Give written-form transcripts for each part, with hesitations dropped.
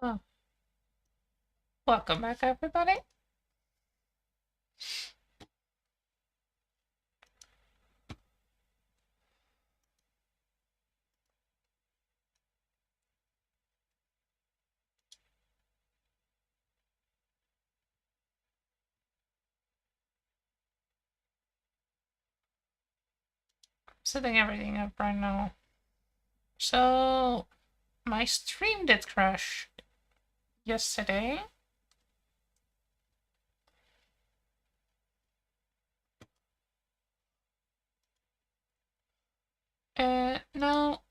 Oh, welcome back, everybody. Setting everything up right now. So, my stream did crash yesterday. Now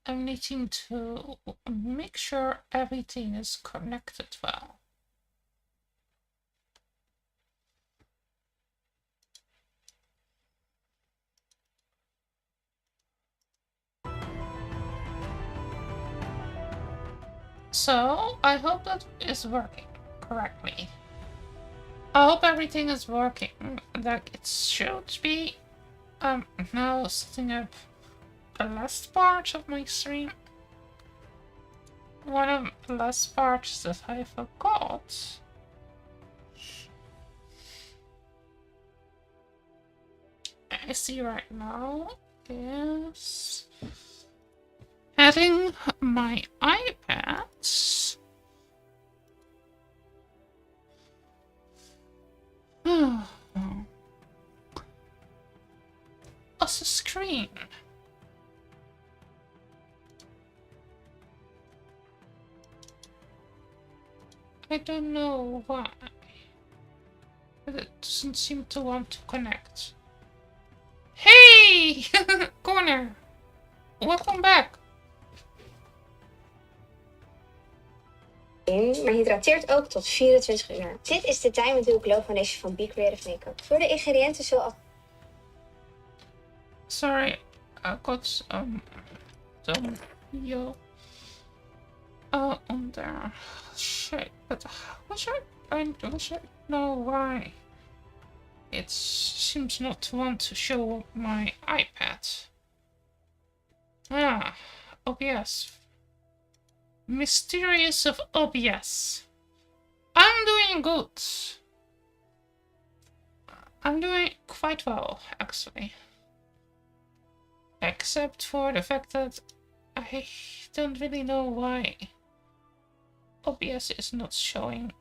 I'm needing to make sure everything is connected well. So, I hope that is working correctly. I hope everything is working like it should be. Now setting up the last part of my stream. One of the last parts that I forgot. I see right now is adding my iPads. As a screen. I don't know why, but it doesn't seem to want to connect. Hey! Corner! Welcome back! Maar hydrateert ook tot 24 uur. Dit is de Time and Duke Glow Foundation van Be Creative Makeup. Voor de ingrediënten zoals... Sorry, I got some yo on there. Shit, but wish I know why. It seems not to want to show up my iPad. OBS. Mysterious of OBS. I'm doing good. I'm doing quite well, actually. Except for the fact that I don't really know why OBS is not showing.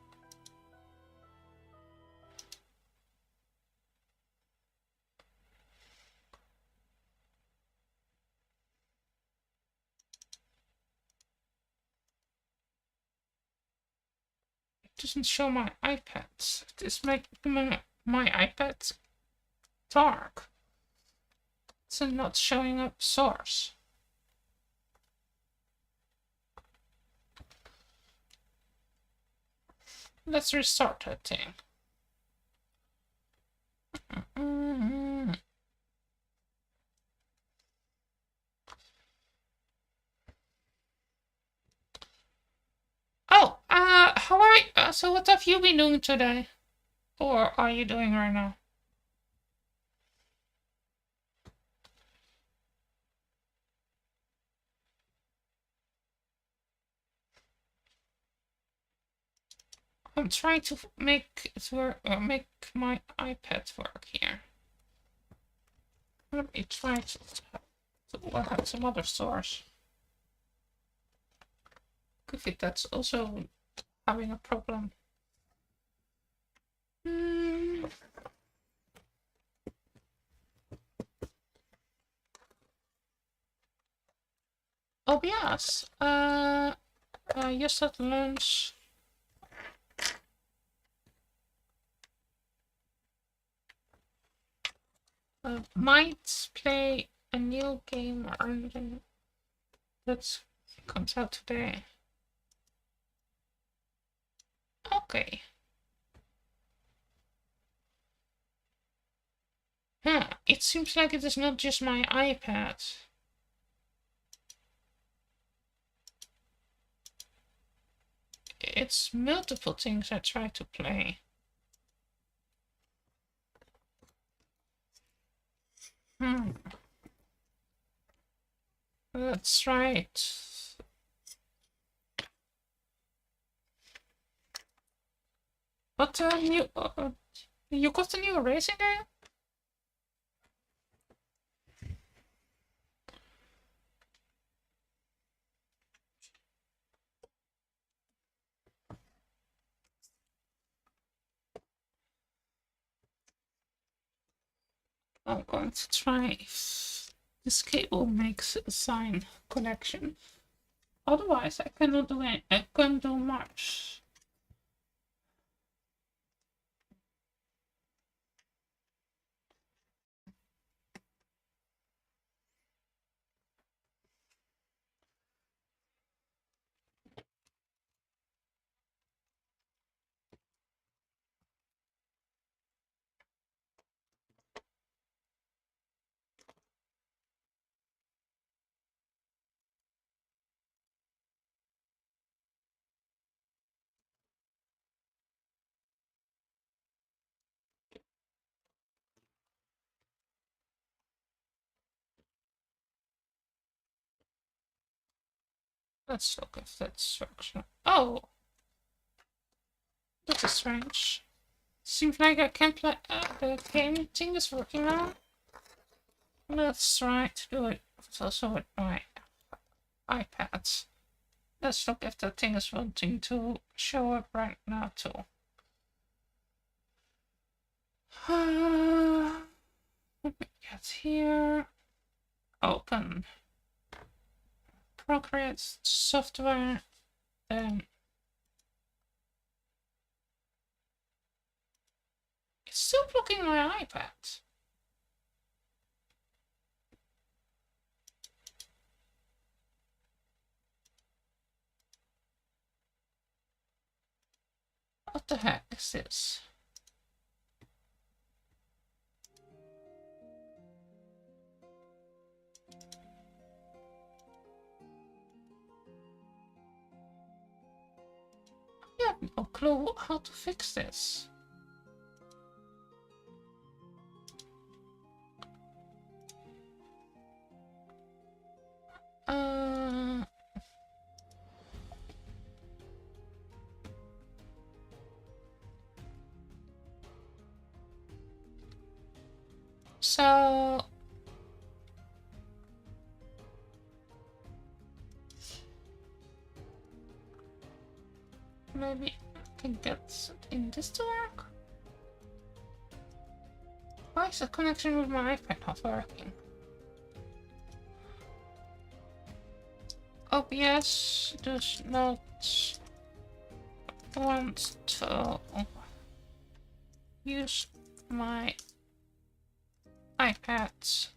It doesn't show my iPad. It is making my iPad dark. It's not showing up source. Let's restart that thing. Oh, how are you? So what have you been doing today? Or are you doing right now? I'm trying to make it work, make my iPad work here. Let me try to have some other source. Could be that's also having a problem. OBS. Yes, at lunch. Might play a new game that comes out today. Okay. It seems like it is not just my iPad. It's multiple things I try to play. That's right. But you got the new racing game? I'm going to try if this cable makes a sign connection. Otherwise, I cannot do it. I can't do much. Let's look if that's functional. Oh, that is strange. Seems like I can't play. The game thing is working now. Let's try to do it also with my iPad. Let's look if the thing is wanting to show up right now too. Let me get here. Open. Procreate software. Then it's still blocking my iPad. What the heck is this? I have no clue how to fix this. So maybe I can get in this to work. Why is the connection with my iPad not working? OBS does not want to use my iPad.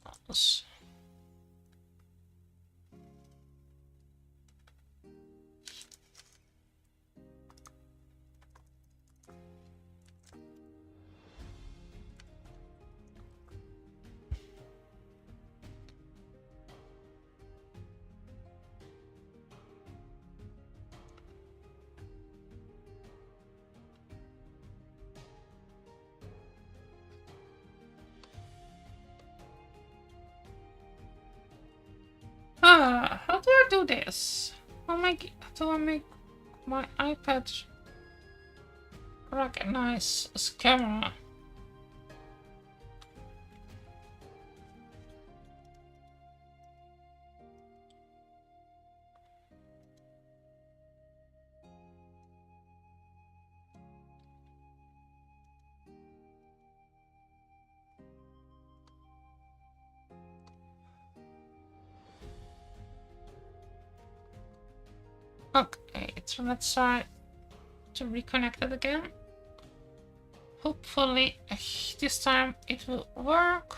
How do I do this? Do I make my iPad recognize as camera? Okay, so let's try to reconnect it again. Hopefully this time it will work.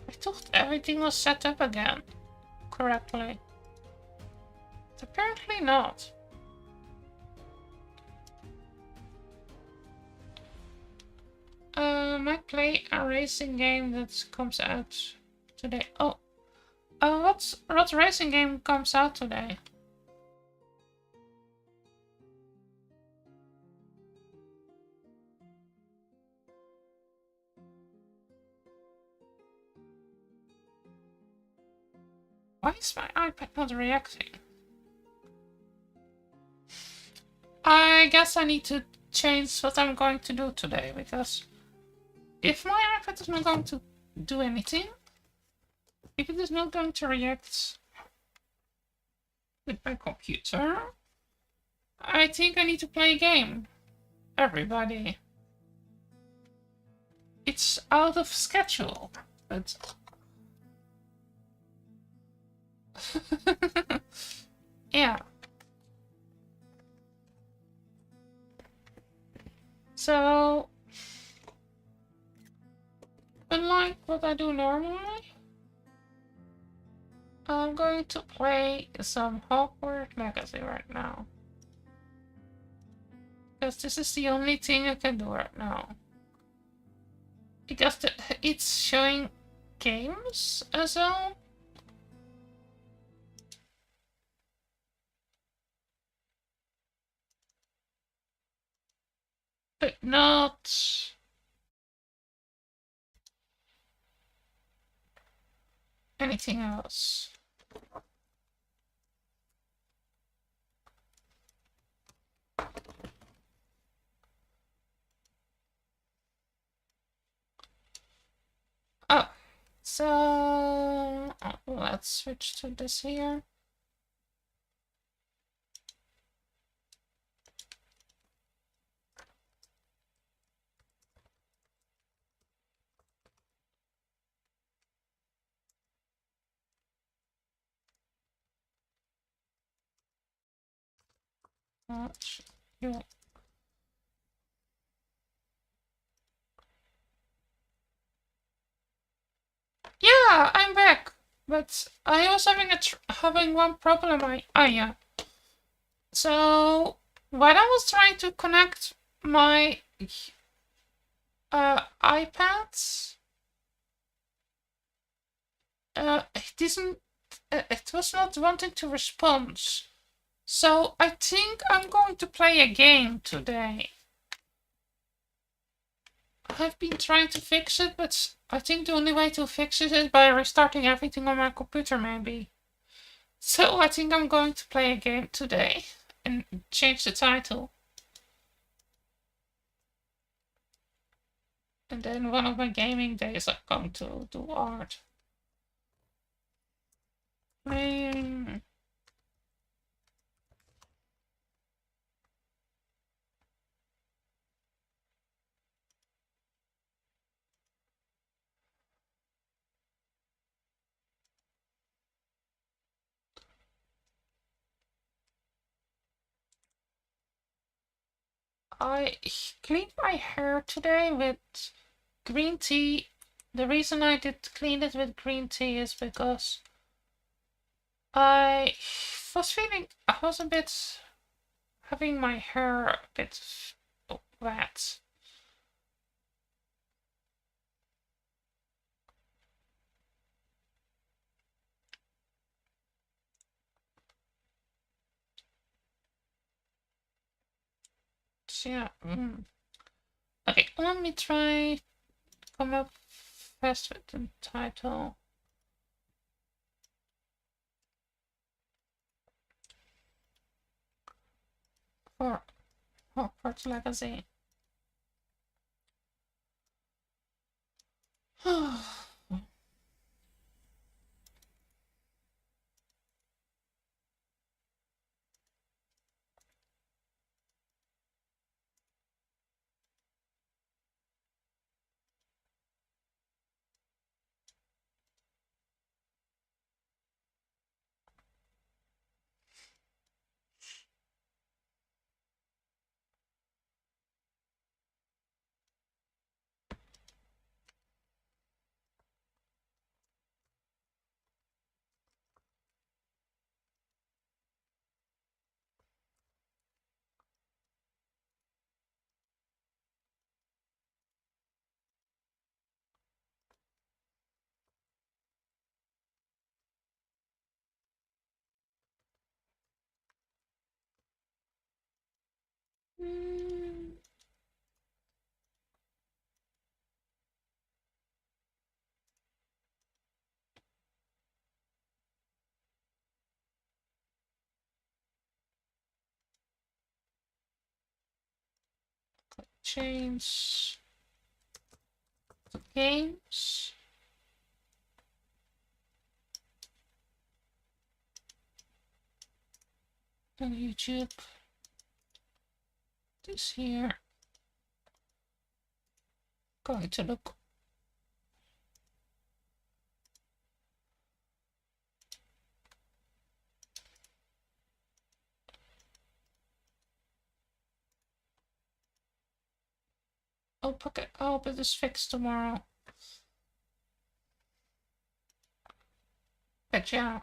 I thought everything was set up again correctly. But apparently not. Might play a racing game that comes out today. Oh, what racing game comes out today? Why is my iPad not reacting? I guess I need to change what I'm going to do today, because if my iPad is not going to do anything, if it is not going to react with my computer, I think I need to play a game. Everybody. It's out of schedule, but... yeah. So... unlike what I do normally, I'm going to play some Hogwarts Legacy right now. Because this is the only thing I can do right now. Because it's showing games as well. But not anything else. Oh, so let's switch to this here. You. Yeah, I'm back. But I was having one problem. Yeah. So when I was trying to connect my iPads, it didn't. It was not wanting to respond. So I think I'm going to play a game today. I've been trying to fix it, but I think the only way to fix it is by restarting everything on my computer, maybe. So I think I'm going to play a game today and change the title. And then one of my gaming days I'm going to do art. I cleaned my hair today with green tea. The reason I did clean it with green tea is because I was a bit having my hair a bit wet. So yeah. Okay, let me try come up fast with the title. For Hogwarts Legacy. change the games. On YouTube. This here. Going to look. Okay, I hope it is fixed tomorrow. But yeah,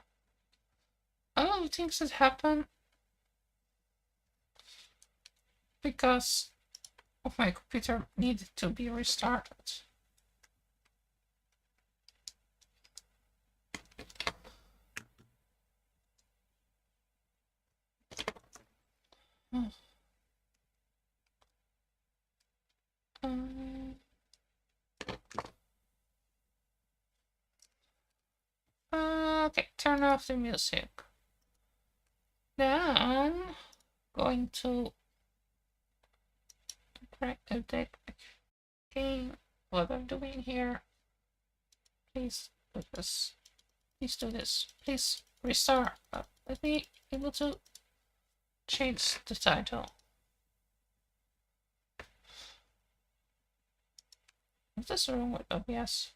a lot of things that happen because of my computer needed to be restarted. Okay, turn off the music. Then going to update game. What I'm doing here. Please do this. Please do this. Please restart. Let me be able to change the title. What is wrong with OBS?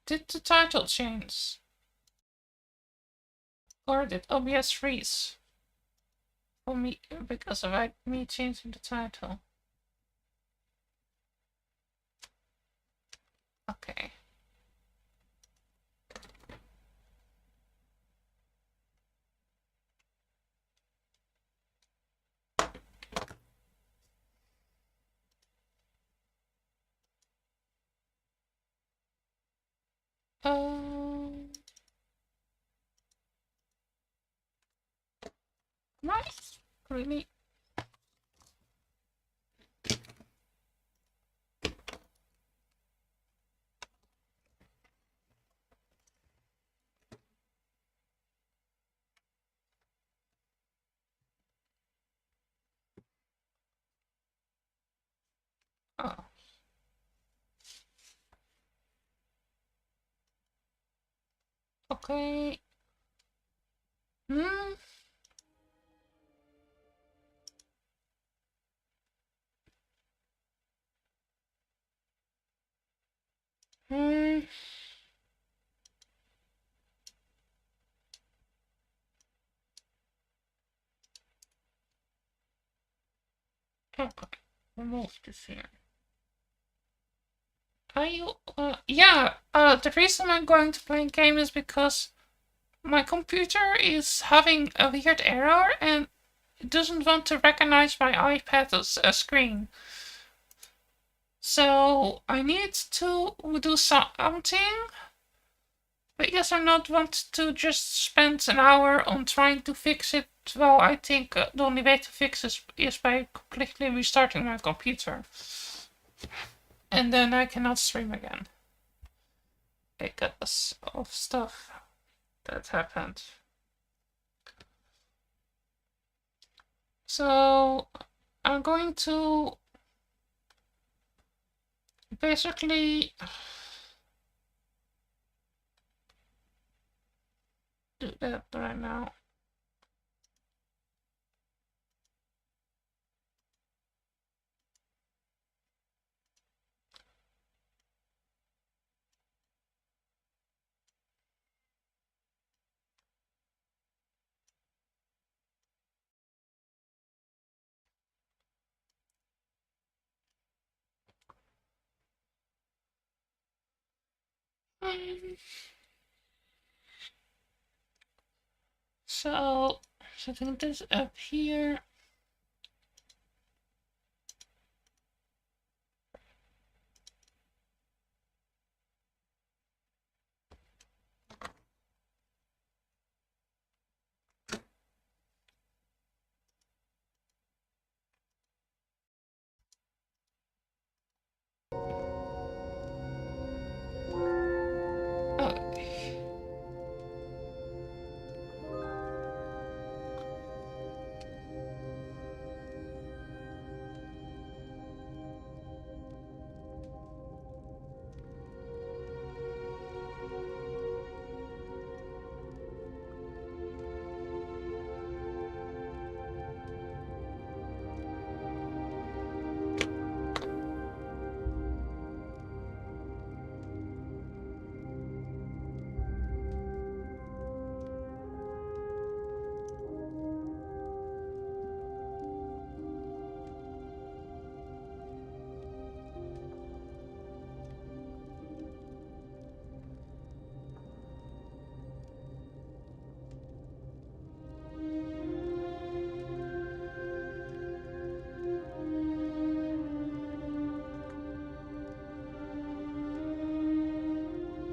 Did the title change? Or did OBS freeze? For me, because of me changing the title. Okay. Nice. Really? Oh. Okay. Hmm. Hmm. Okay. Remove this here. Are you? Yeah. The reason I'm going to play a game is because my computer is having a weird error and it doesn't want to recognize my iPad as a screen. So I need to do something. Because I not want to just spend an hour on trying to fix it. Well, I think the only way to fix this is by completely restarting my computer. And then I cannot stream again. Because of stuff that happened. So I'm going to basically do that right now. So setting this up here. Okay.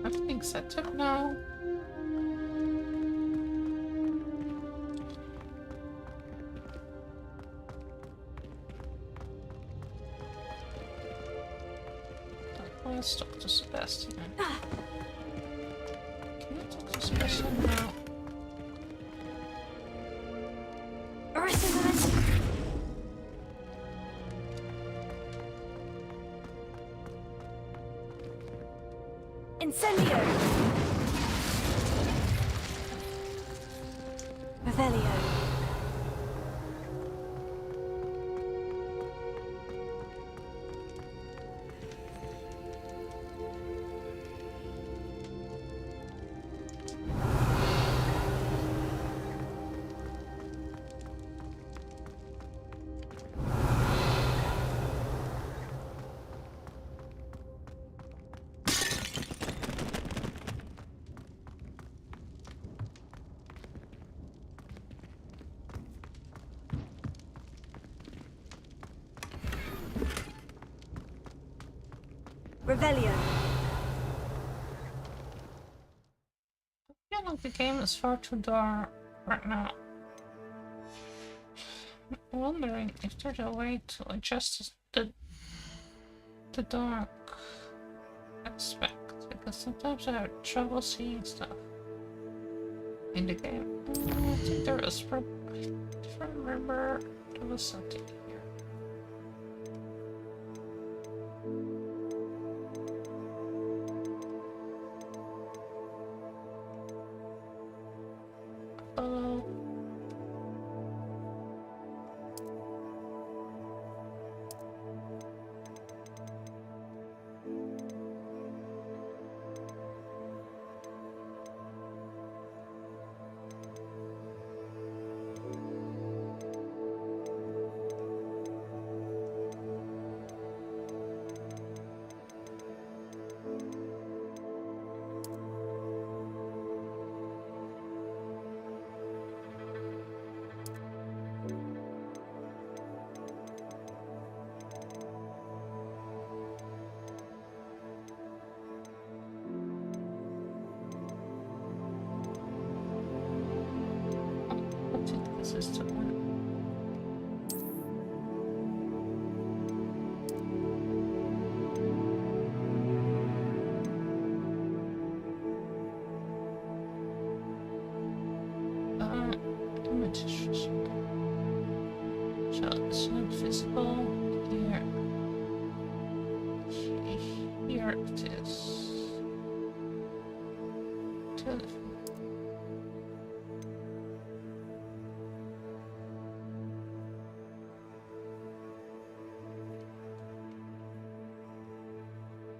Everything's set up now. Let's talk to Sebastian. Can you talk to Sebastian now? Incendio! Revelio. Revelio. I feel like the game is far too dark right now. I'm wondering if there's a way to adjust the dark aspect, because sometimes I have trouble seeing stuff in the game. I think there is, if I remember, there was something here. Oh. I think this is the one. Images. So it's not visible here. Here it is. Telephone.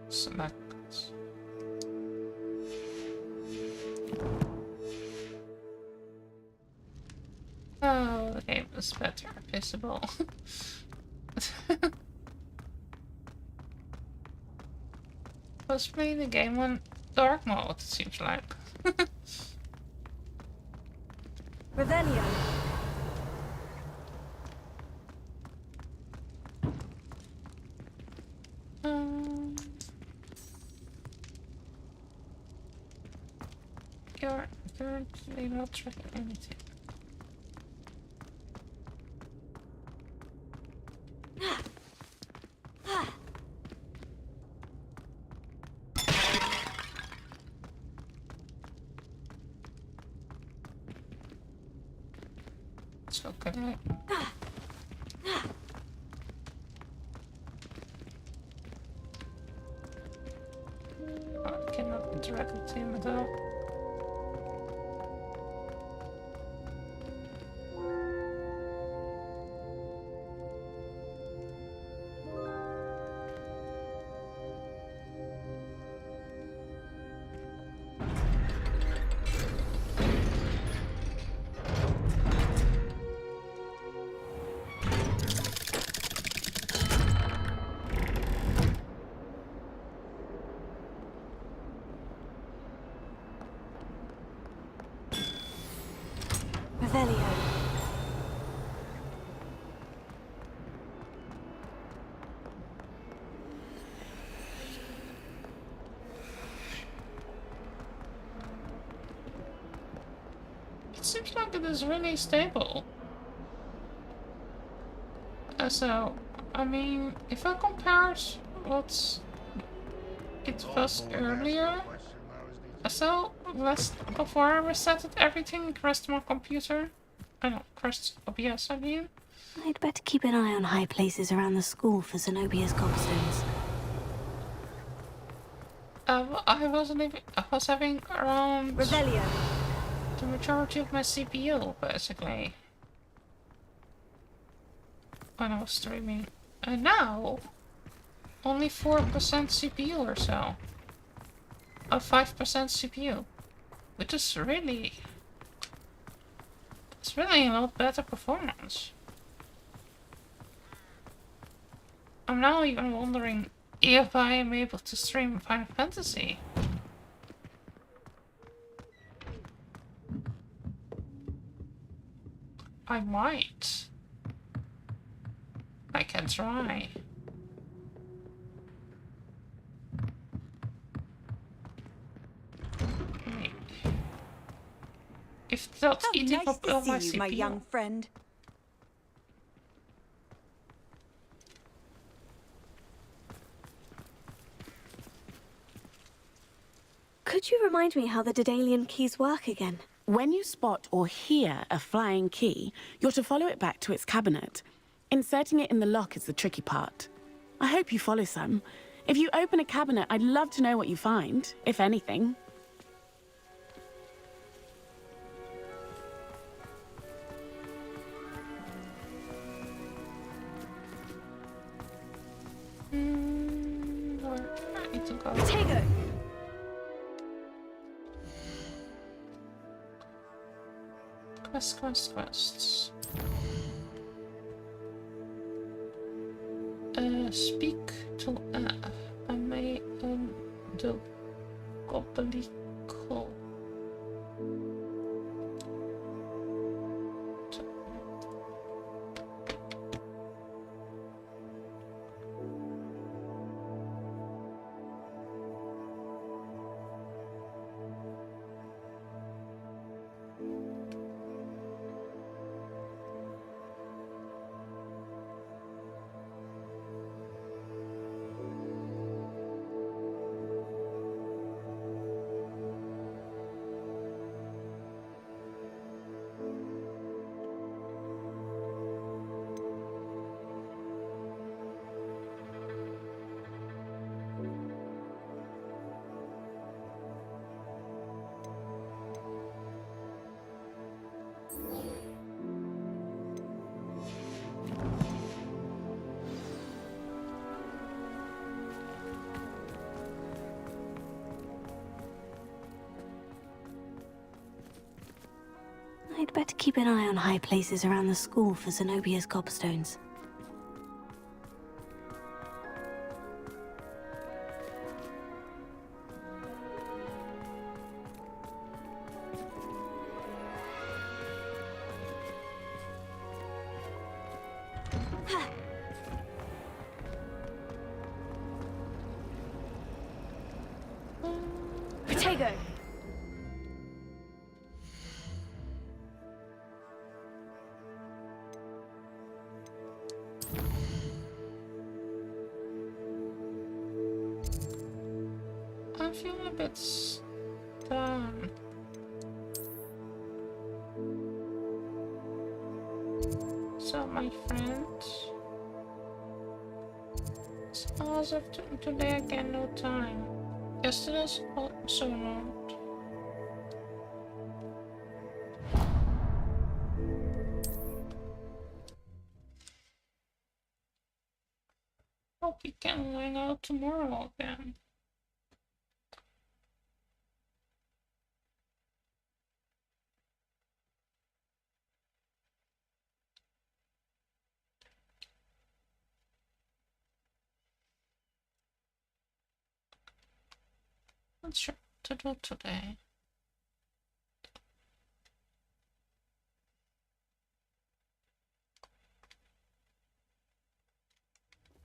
Select. Oh, the game is better visible. I was playing the game on dark mode, it seems like. Revelio. You're currently not tracking anything. So can I? I cannot interact with him at all. Revelio. seems like it is really stable. So, I mean, if I compare what it was earlier, so before I resetted everything, crashed my computer. I know, crashed OBS, I mean. I'd better keep an eye on high places around the school for Zenobia's gobstones. I was having around Revelio. the majority of my CPU, basically, when I was streaming. And now, only 4% CPU or so. 5% CPU. Which is really... It's really a lot better performance. I'm now even wondering if I am able to stream Final Fantasy. I might. I can try. If that's How eating nice up all to my see you, CPU. my young friend. Could you remind me how the Daedalian keys work again? When you spot or hear a flying key, you're to follow it back to its cabinet. Inserting it in the lock is the tricky part. I hope you follow some. If you open a cabinet, I'd love to know what you find, if anything. Where I need to go. Potato! Quests. Speak to I may do gobbledygook. I'd better keep an eye on high places around the school for Zenobia's gobstones. Potato! I feel a bit down. So my friend, as of today again, no time. Yesterday's also not. Hope we can hang out tomorrow again. Not sure what to do today.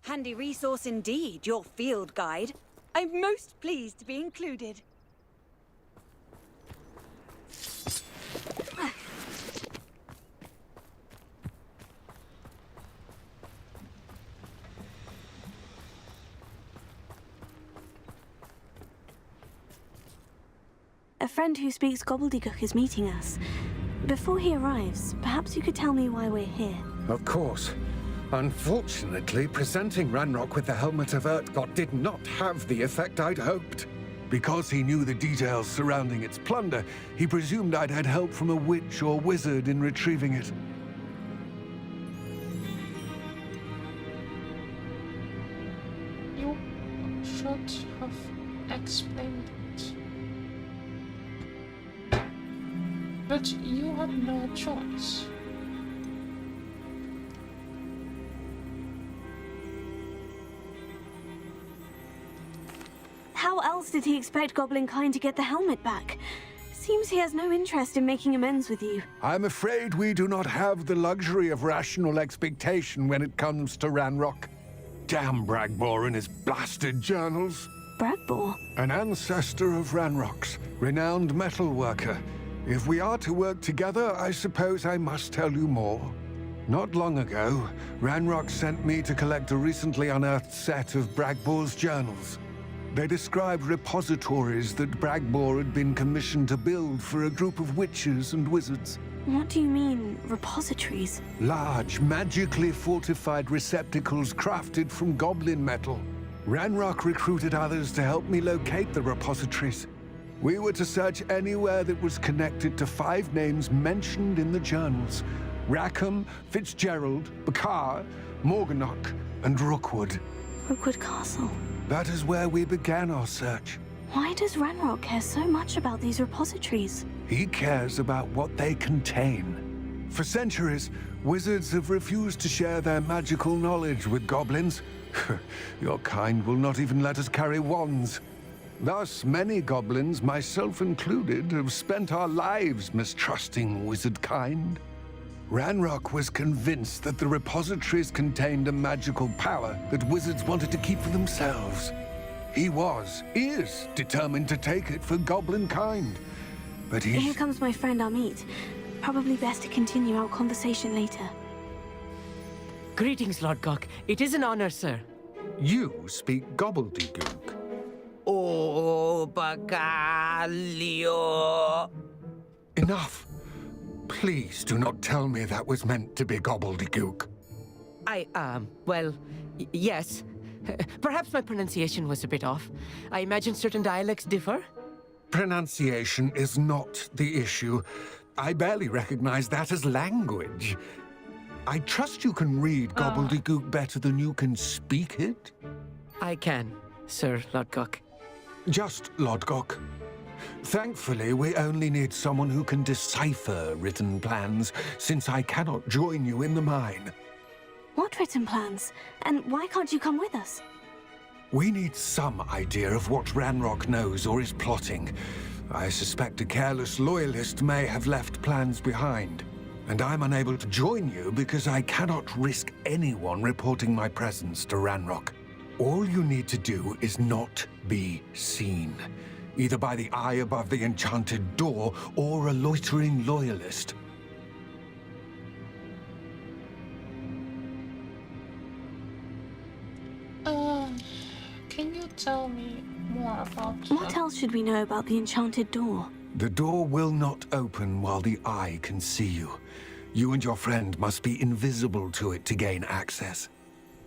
Handy resource indeed, your field guide. I'm most pleased to be included. A friend who speaks gobbledygook is meeting us. Before he arrives, perhaps you could tell me why we're here. Of course. Unfortunately, presenting Ranrock with the Helmet of Urtkot did not have the effect I'd hoped. Because he knew the details surrounding its plunder, he presumed I'd had help from a witch or wizard in retrieving it. You should have explained it. But you had no choice. How else did he expect Goblin Kind to get the helmet back? Seems he has no interest in making amends with you. I'm afraid we do not have the luxury of rational expectation when it comes to Ranrock. Damn Bragbor and his blasted journals. Bragbor? An ancestor of Ranrock's, renowned metal worker. If we are to work together, I suppose I must tell you more. Not long ago, Ranrock sent me to collect a recently unearthed set of Bragbor's journals. They described repositories that Bragbor had been commissioned to build for a group of witches and wizards. What do you mean, repositories? Large, magically fortified receptacles crafted from goblin metal. Ranrock recruited others to help me locate the repositories. We were to search anywhere that was connected to 5 names mentioned in the journals: Rackham, Fitzgerald, Bakar, Morganach, and Rookwood. Rookwood Castle. That is where we began our search. Why does Ranrock care so much about these repositories? He cares about what they contain. For centuries, wizards have refused to share their magical knowledge with goblins. Your kind will not even let us carry wands. Thus, many goblins, myself included, have spent our lives mistrusting wizard kind. Ranrock was convinced that the repositories contained a magical power that wizards wanted to keep for themselves. He is determined to take it for goblin kind. But Here comes my friend Amit. Probably best to continue our conversation later. Greetings, Lord Gok. It is an honor, sir. You speak gobbledygook. Oh, Bagalio. Enough. Please do not tell me that was meant to be gobbledygook. Well, yes. Perhaps my pronunciation was a bit off. I imagine certain dialects differ. Pronunciation is not the issue. I barely recognize that as language. I trust you can read gobbledygook better than you can speak it? I can, Sir Lord Gok. Just Lodgok. Thankfully, we only need someone who can decipher written plans, since I cannot join you in the mine. What written plans? And why can't you come with us? We need some idea of what Ranrock knows or is plotting. I suspect a careless loyalist may have left plans behind. And I'm unable to join you because I cannot risk anyone reporting my presence to Ranrock. All you need to do is not be seen, either by the eye above the enchanted door or a loitering loyalist. Can you tell me more about... What else should we know about the enchanted door? The door will not open while the eye can see you. You and your friend must be invisible to it to gain access.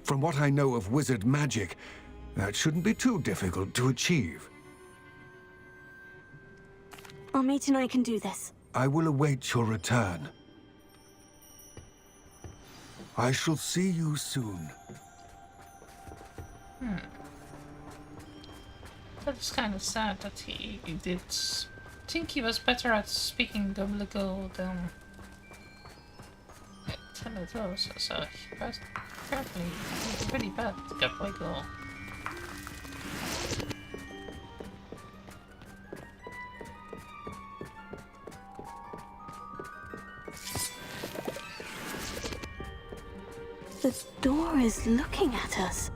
From what I know of wizard magic, that shouldn't be too difficult to achieve. Amit and I can do this. I will await your return. I shall see you soon. That's kind of sad that he did think he was better at speaking Gobbledygook than it was. So he was apparently pretty bad at Gobbledygook. The door is looking at us.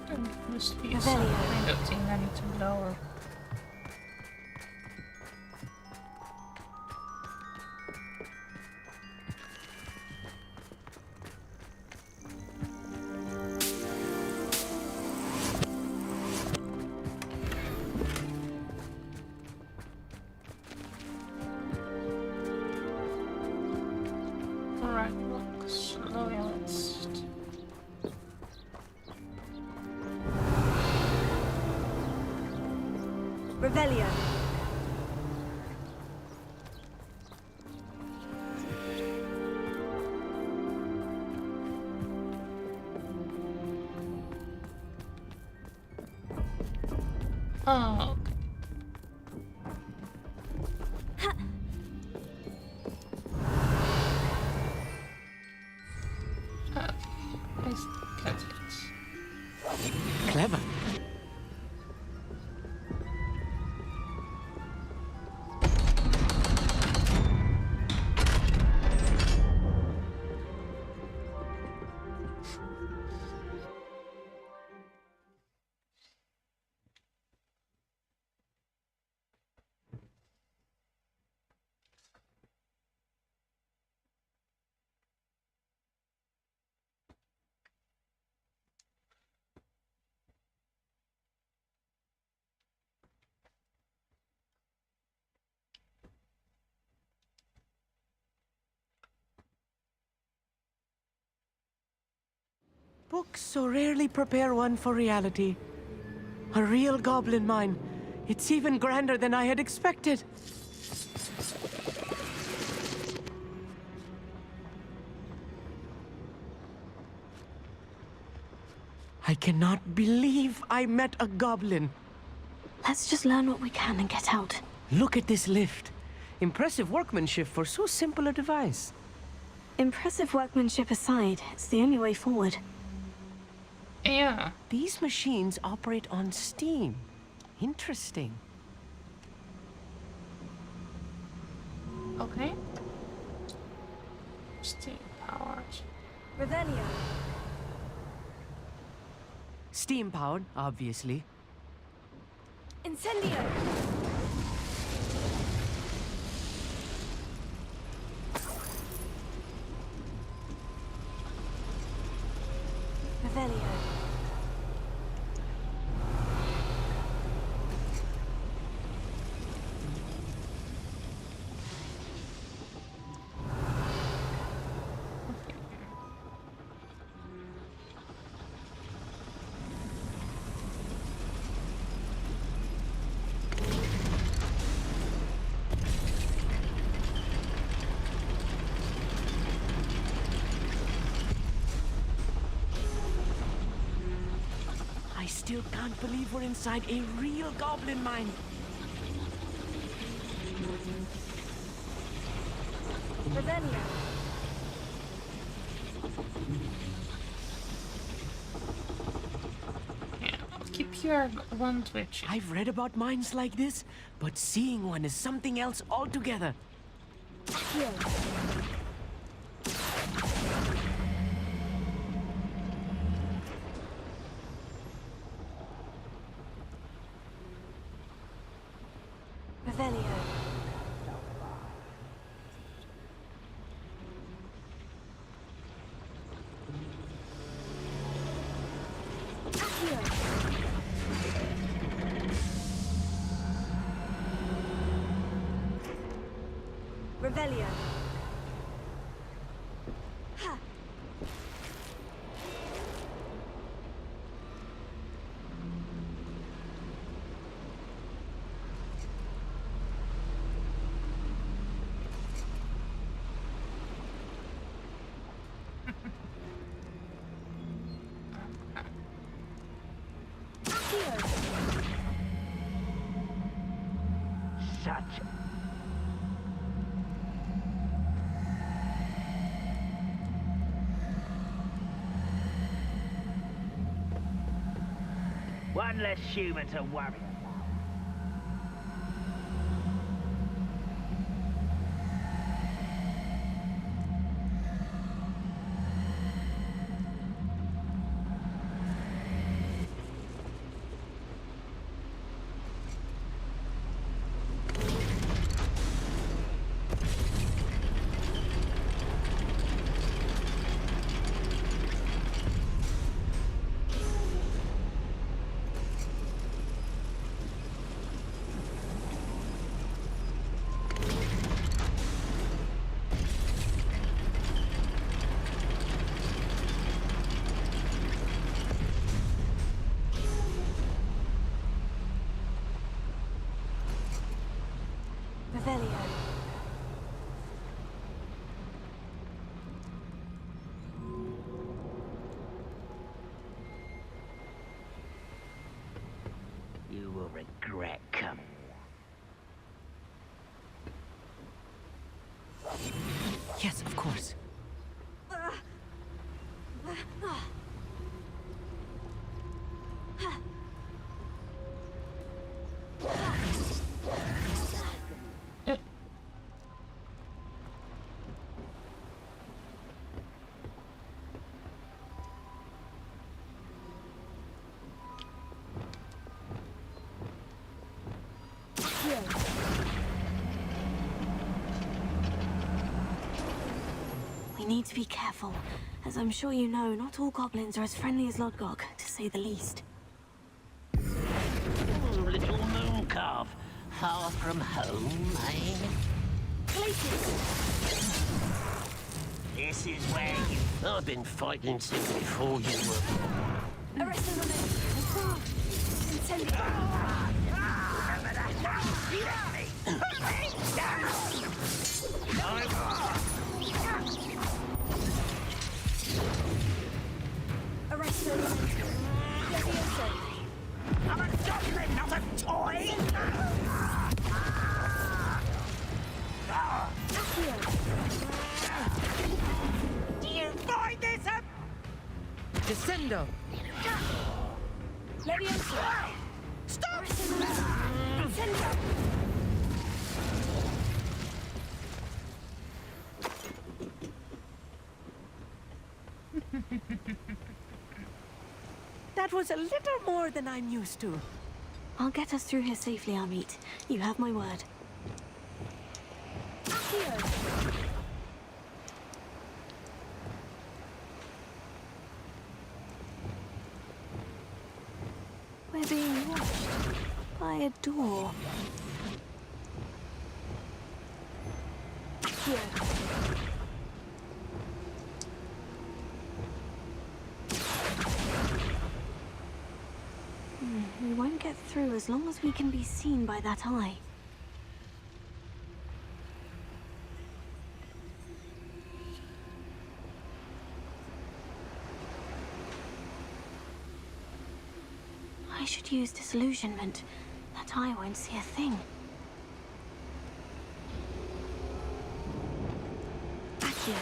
There must be a There we sound are. window thing I need to lower. Revelio. Oh, I got it. Clever. Books so rarely prepare one for reality. A real goblin mine. It's even grander than I had expected. I cannot believe I met a goblin. Let's just learn what we can and get out. Look at this lift. Impressive workmanship for so simple a device. Impressive workmanship aside, it's the only way forward. Yeah. These machines operate on steam. Interesting. Okay. Steam powered. Revelio. Steam powered, obviously. Incendio. Revelio. I still can't believe we're inside a real goblin mine. Revelio. Yeah. Keep your one twitch. I've read about mines like this, but seeing one is something else altogether. Revelio. Revelio. Ha. Such. One less human to worry about. regret come. Yes, of course. We need to be careful. As I'm sure you know, not all goblins are as friendly as Lodgok, to say the least. Little moon calf. Far from home, eh? This is where you... I've been fighting since before you were... Arrest the woman! Incendio! Arrest the woman! Levioso! I'm a goblin, not a toy! Accio! Do you find this a... Descendo! Levioso! Stop! Incendio! That was a little more than I'm used to. I'll get us through here safely, Amit. You have my word. Accio! We're being watched by a door. Accio! We won't get through as long as we can be seen by that eye. I should use disillusionment. That eye won't see a thing. Accio.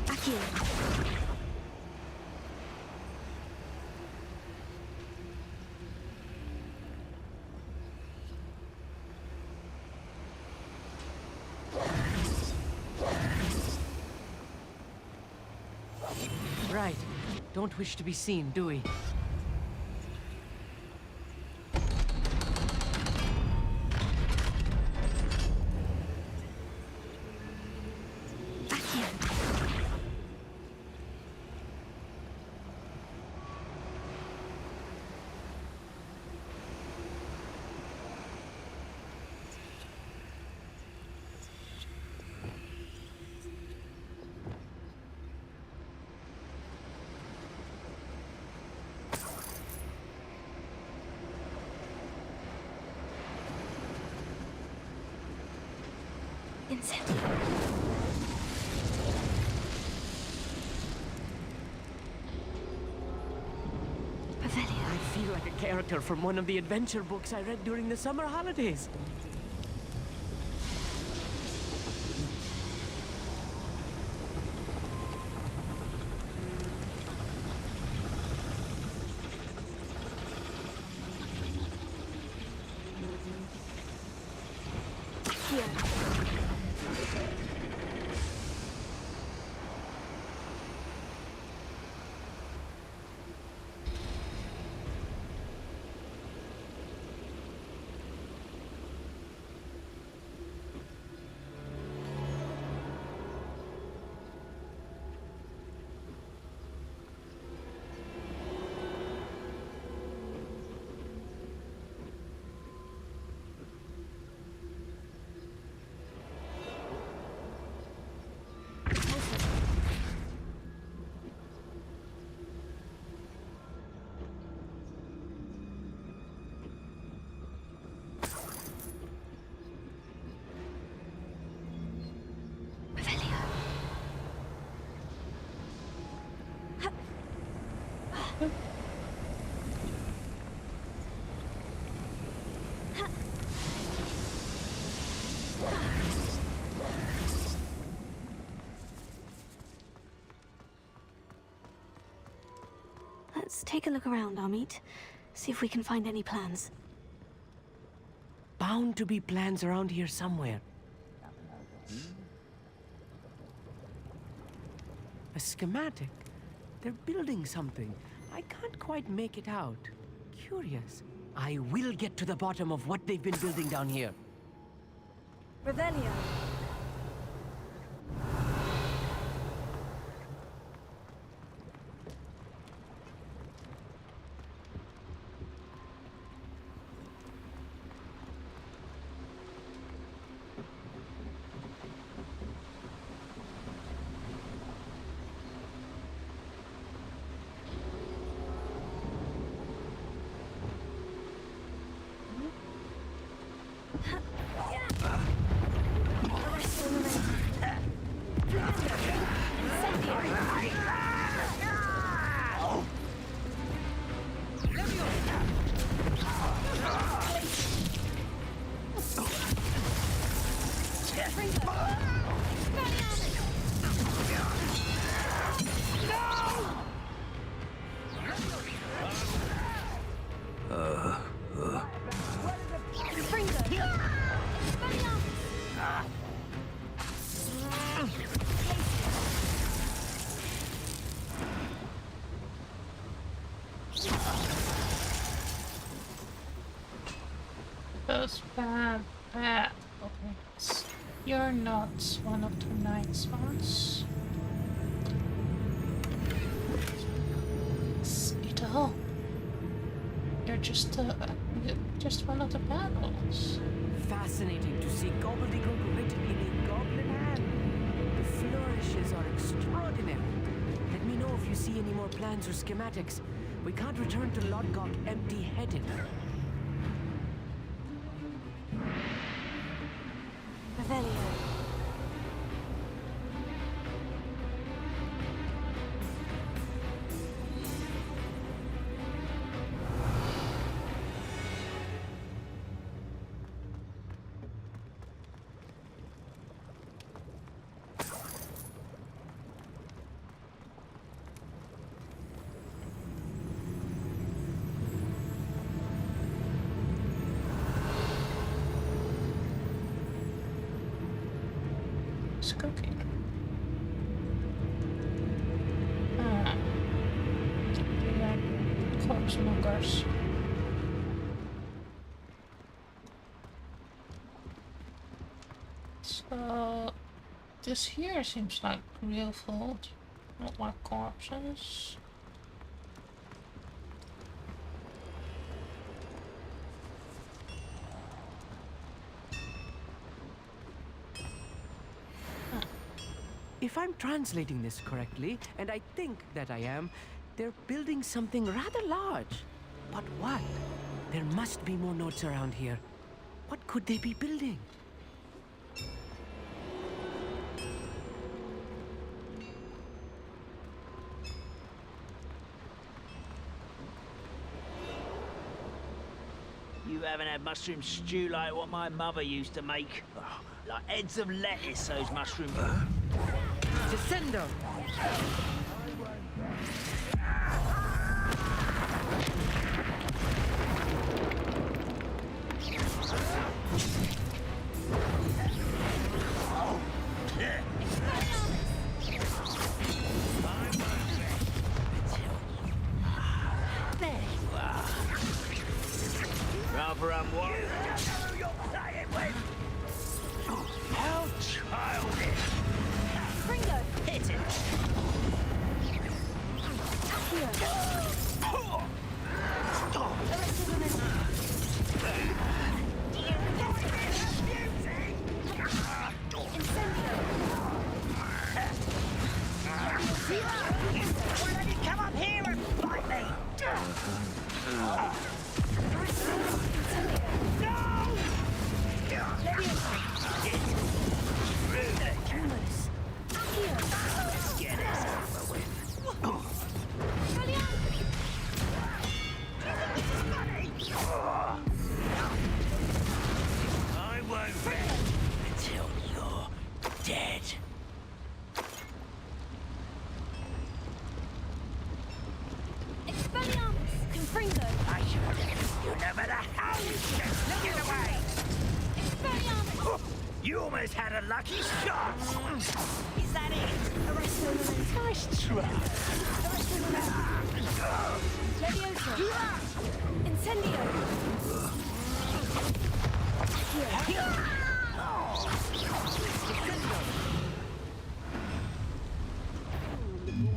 Accio. Right. Don't wish to be seen, do we? Accio. Incendio. Revelio. I feel like a character from one of the adventure books I read during the summer holidays. Accio. Let's take a look around, Amit. See if we can find any plans. Bound to be plans around here somewhere. A schematic. They're building something. I can't quite make it out. Curious. I will get to the bottom of what they've been building down here. Revelio. Those bad goblins. You're not one of the nice ones. Ito. You're just one of the bad ones. Fascinating to see gobbledygook written in a goblin hand. The flourishes are extraordinary. Let me know if you see any more plans or schematics. We can't return to Lodgok empty-headed. Revelio. It's cooking. Corpse mongers. So this here seems like real food, not like corpses. If I'm translating this correctly, and I think that I am, they're building something rather large. But what? There must be more notes around here. What could they be building? You haven't had mushroom stew like what my mother used to make. Oh, like heads of lettuce, those mushrooms. Descendo! Rather unwise. You know who you're playing with? How childish! Ringo. Hit it! Why don't you come up here and fight me? Get away! You almost had a lucky shot! Is that it? Nice try! Leviosa! Incendio!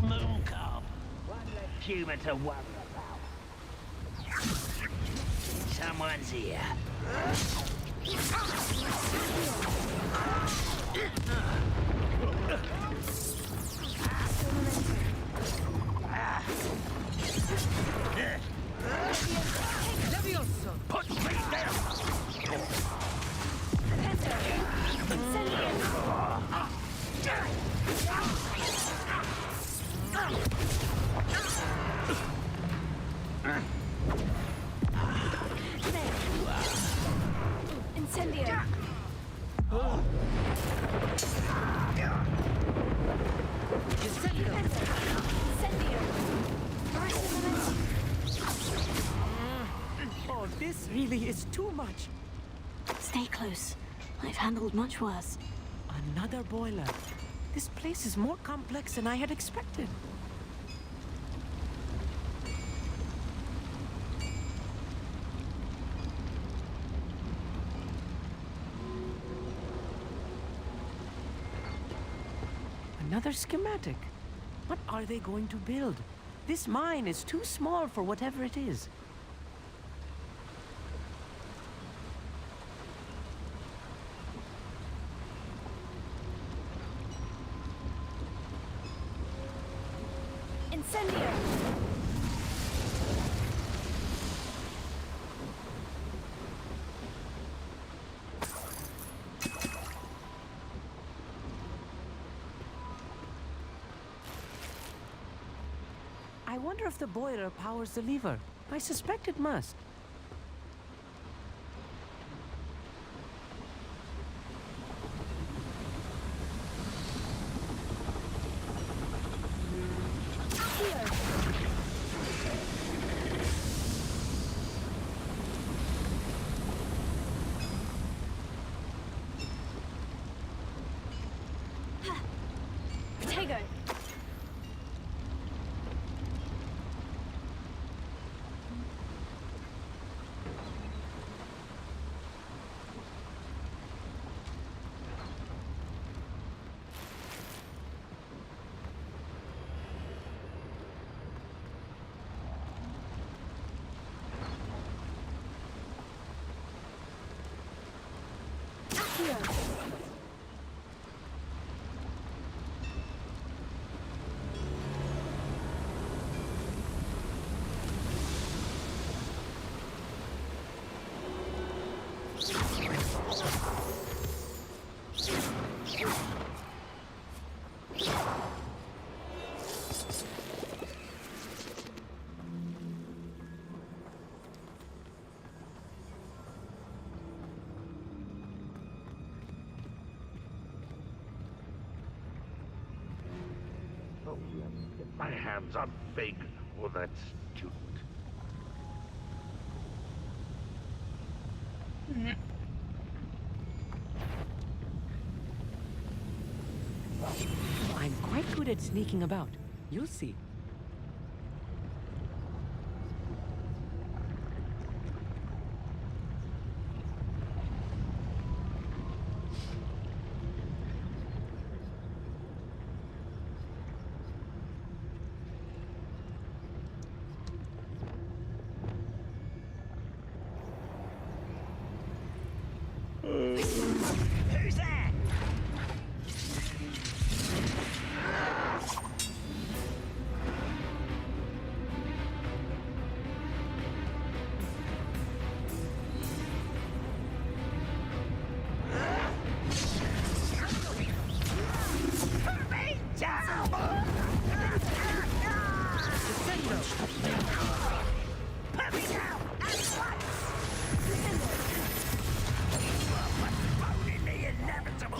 Moon calf. One less human to worry about. Someone's here. Levioso! Put me down! Incendio! Incendio! Oh, this really is too much. Stay close. I've handled much worse. Another boiler. This place is more complex than I had expected. Another schematic. What are they going to build? This mine is too small for whatever it is. Incendio! I wonder if the boiler powers the lever. I suspect it must. Protego! Oh, let's get my hands on bacon for that student. I'm quite good at sneaking about. You'll see. Who's that? Put me down! Put me down! At once! Postponing the inevitable!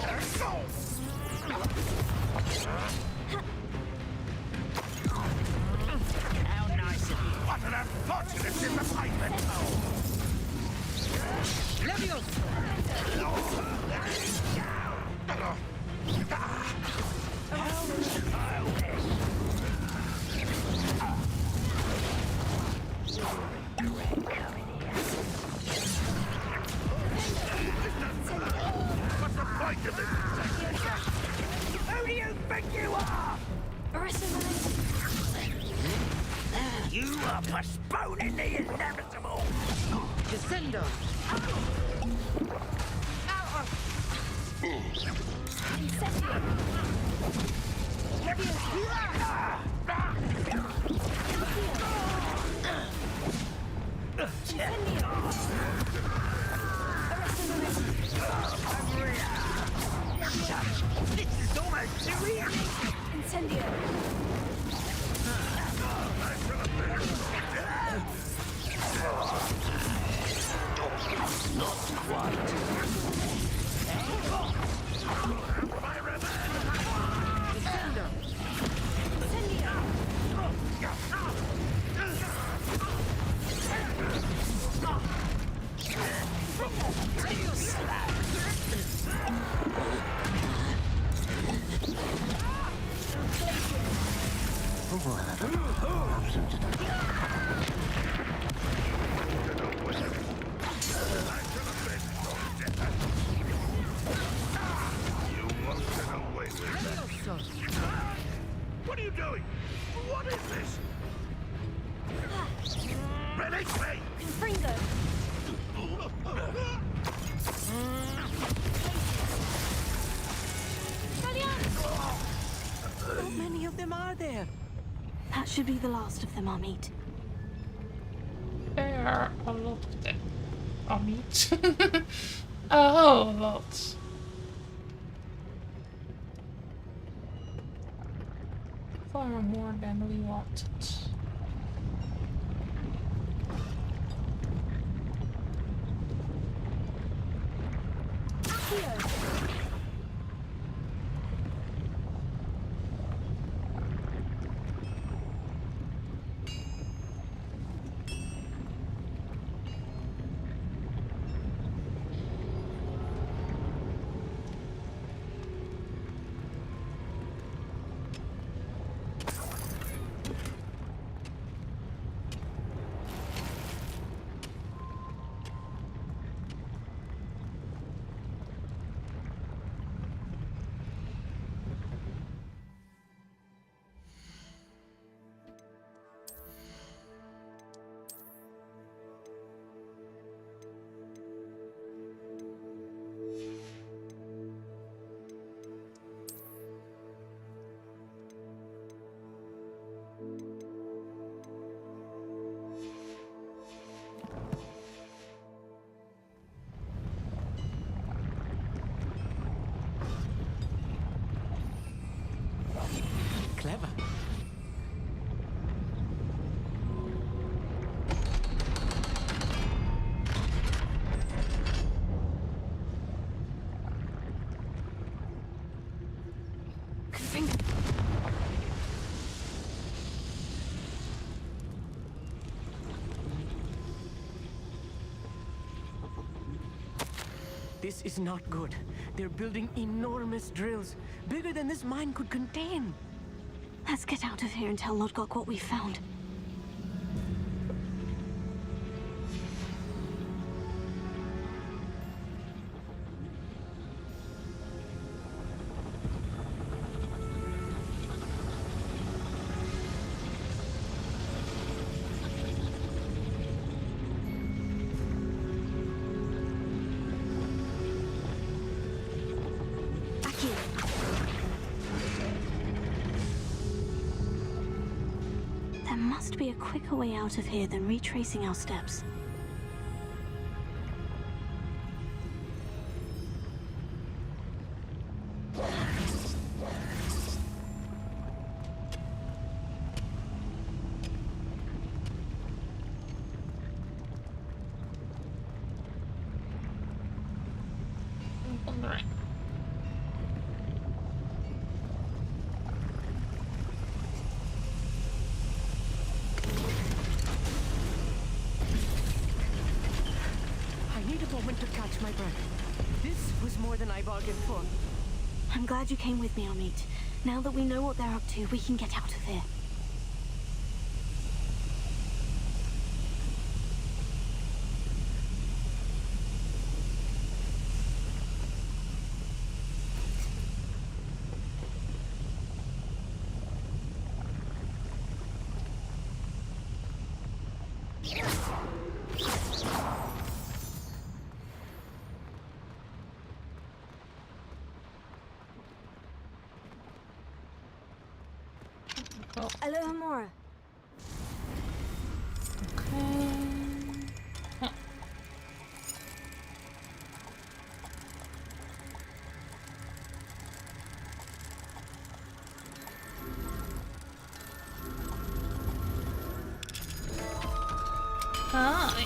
Cinder! This is almost too easy. Incendio. Not quite. What are you doing? What is this? Release me! Fringo. How many of them are there? That should be the last of them, Amit. There are a lot of them. Meat. A whole lot. Far more than we wanted. Clever. This is not good. They're building enormous drills, bigger than this mine could contain. Let's get out of here and tell Lodgok what we found. There must be a quicker way out of here than retracing our steps. On the right. I need a moment to catch my breath. This was more than I bargained for. I'm glad you came with me, Amit. Now that we know what they're up to, we can get out of here. Alohomora. Okay. Huh. Hi.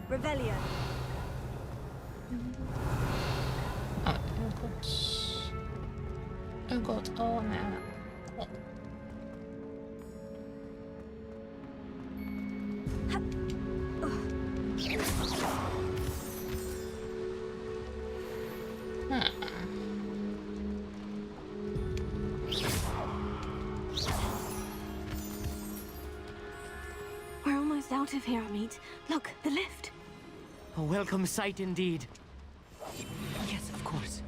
Revelio. Oh, I got all now. Oh. We're almost out of here, Amit. Look, the lift. A welcome sight indeed. Yes, of course.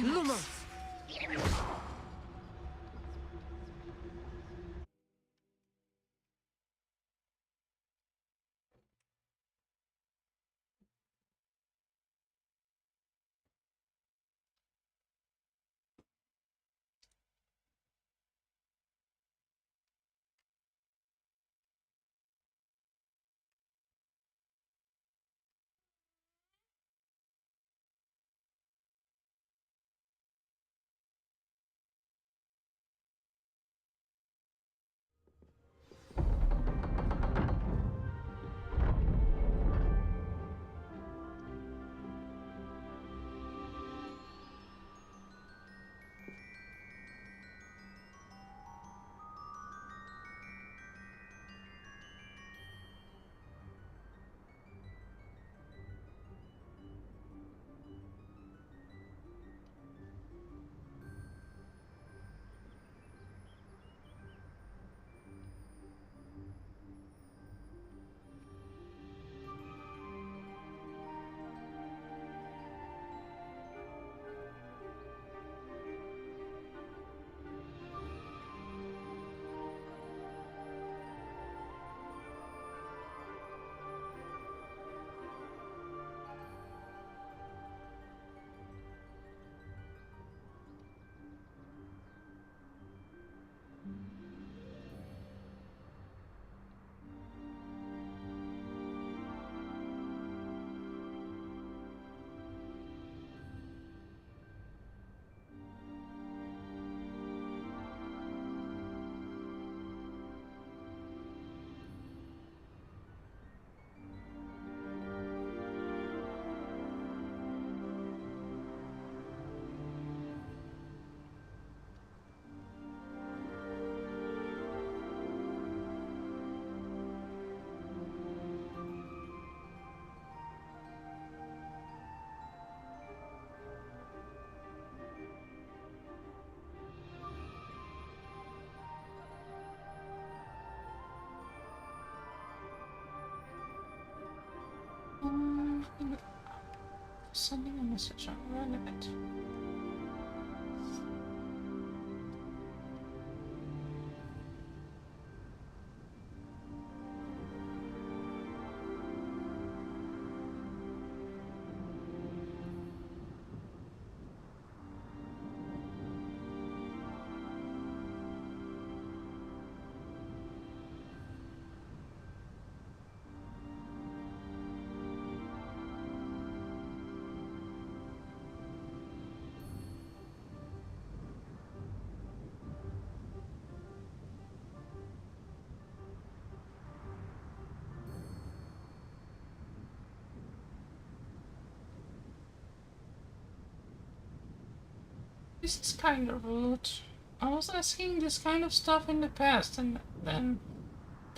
Lumos! Sending a message on relevant. This is kind of rude. I was asking this kind of stuff in the past, and then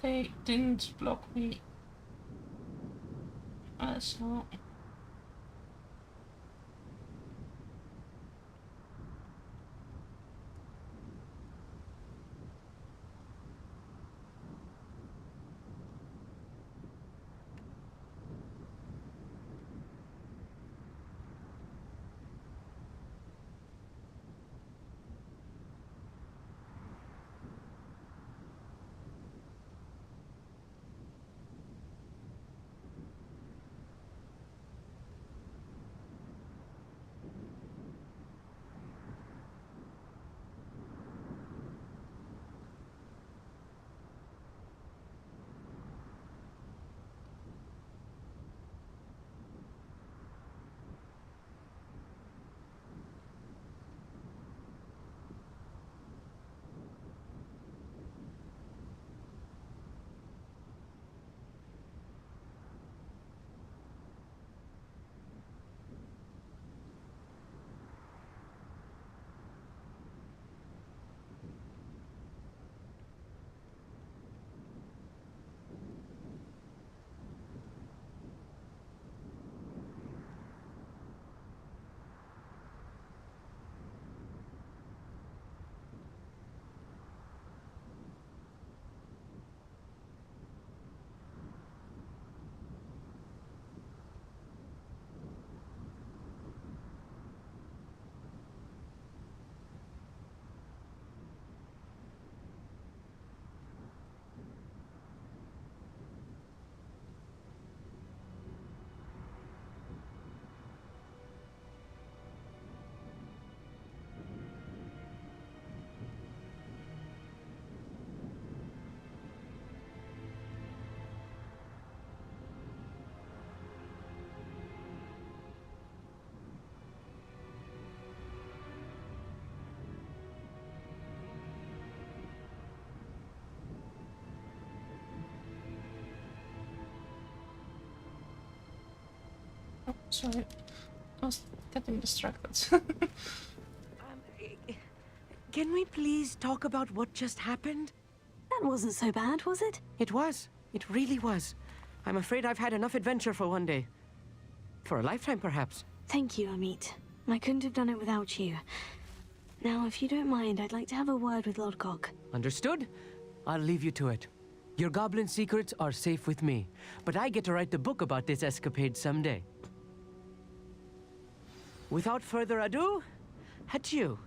they didn't block me. So oh, sorry, I was getting distracted. Can we please talk about what just happened? That wasn't so bad, was it? It was. It really was. I'm afraid I've had enough adventure for one day. For a lifetime, perhaps. Thank you, Amit. I couldn't have done it without you. Now, if you don't mind, I'd like to have a word with Lodgok. Understood? I'll leave you to it. Your goblin secrets are safe with me, but I get to write the book about this escapade someday. Without further ado, adieu.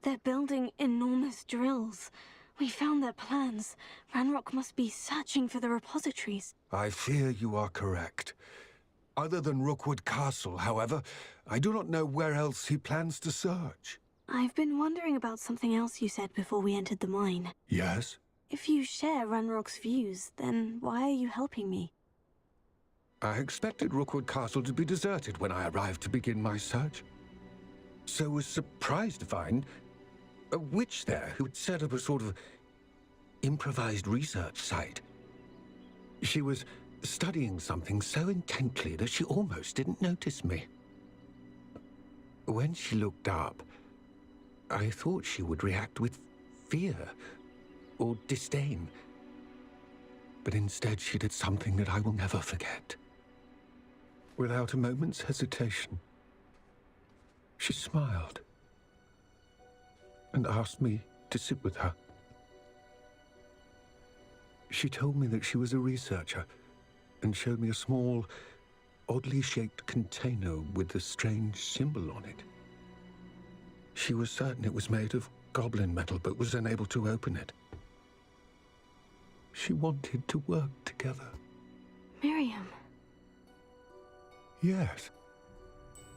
They're building enormous drills. We found their plans. Ranrock must be searching for the repositories. I fear you are correct. Other than Rookwood Castle, however, I do not know where else he plans to search. I've been wondering about something else you said before we entered the mine. Yes? If you share Ranrock's views, then why are you helping me? I expected Rookwood Castle to be deserted when I arrived to begin my search. So was surprised to find a witch there who'd set up a sort of improvised research site. She was studying something so intently that she almost didn't notice me. When she looked up, I thought she would react with fear or disdain. But instead she did something that I will never forget. Without a moment's hesitation, she smiled and asked me to sit with her. She told me that she was a researcher and showed me a small, oddly shaped container with a strange symbol on it. She was certain it was made of goblin metal, but was unable to open it. She wanted to work together. Miriam. Yes.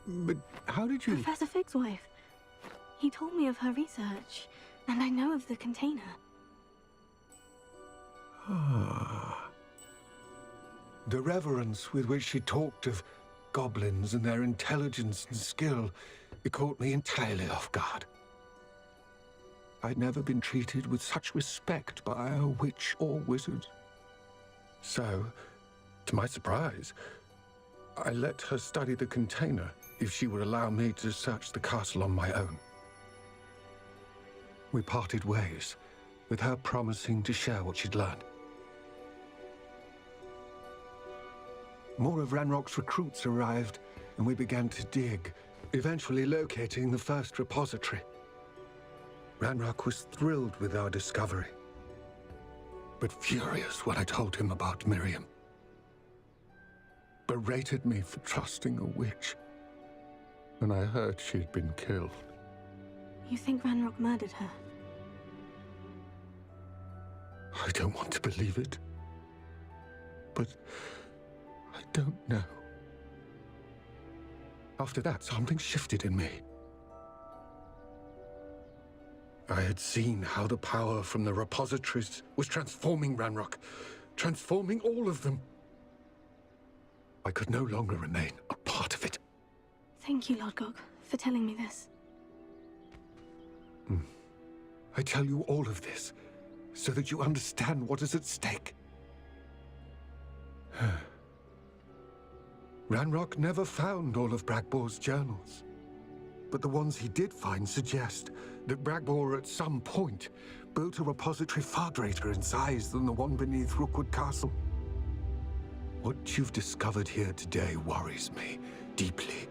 But how did you... Professor Fig's wife. He told me of her research, and I know of the container. Ah. The reverence with which she talked of goblins and their intelligence and skill, it caught me entirely off guard. I'd never been treated with such respect by a witch or wizard. So, to my surprise, I let her study the container if she would allow me to search the castle on my own. We parted ways, with her promising to share what she'd learned. More of Ranrock's recruits arrived, and we began to dig, eventually locating the first repository. Ranrock was thrilled with our discovery, but furious when I told him about Miriam. Berated me for trusting a witch, and I heard she'd been killed. You think Ranrock murdered her? I don't want to believe it, but I don't know. After that, something shifted in me. I had seen how the power from the repositories was transforming Ranrock, transforming all of them. I could no longer remain a part of it. Thank you, Lodgok, for telling me this. I tell you all of this so that you understand what is at stake. Ranrock never found all of Bragbor's journals, but the ones he did find suggest that Bragbor at some point built a repository far greater in size than the one beneath Rookwood Castle. What you've discovered here today worries me deeply.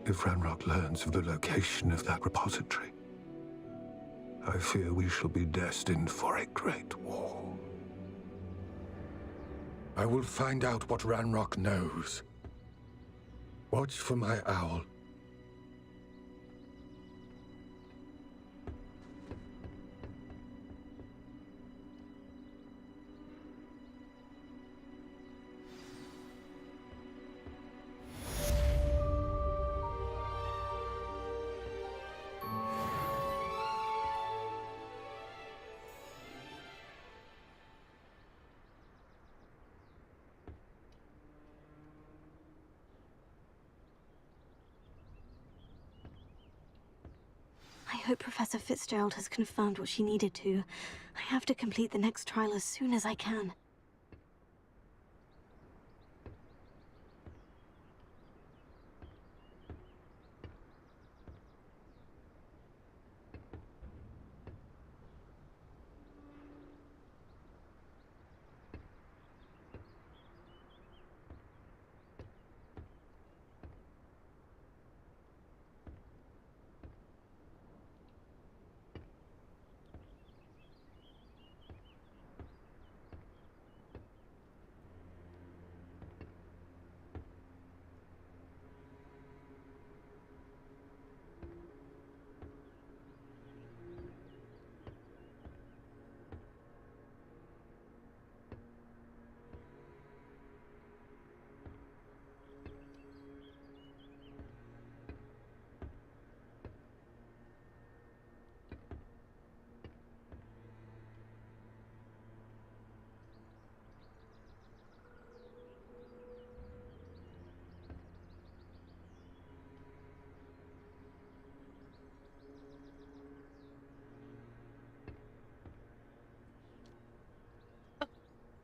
If Ranrock learns of the location of that repository, I fear we shall be destined for a great war. I will find out what Ranrock knows. Watch for my owl. I hope Professor Fitzgerald has confirmed what she needed to. I have to complete the next trial as soon as I can.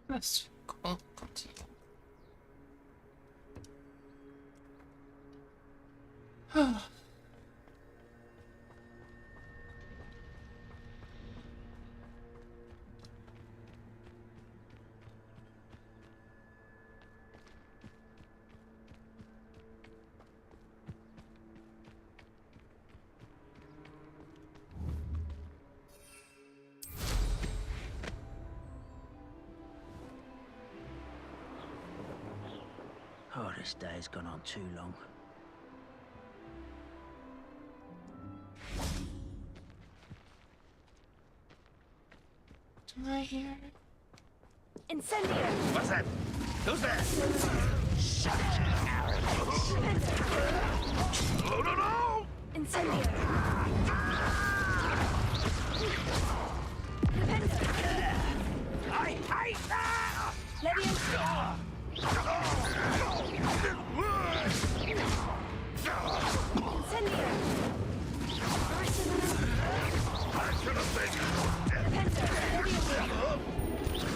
Let's go continue. Oh, this day's gone on too long. Do I hear? Incendio! What's that? Who's there? Oh, no, no! Incendio! I hate that! Leviosa! Incendio! I should have been.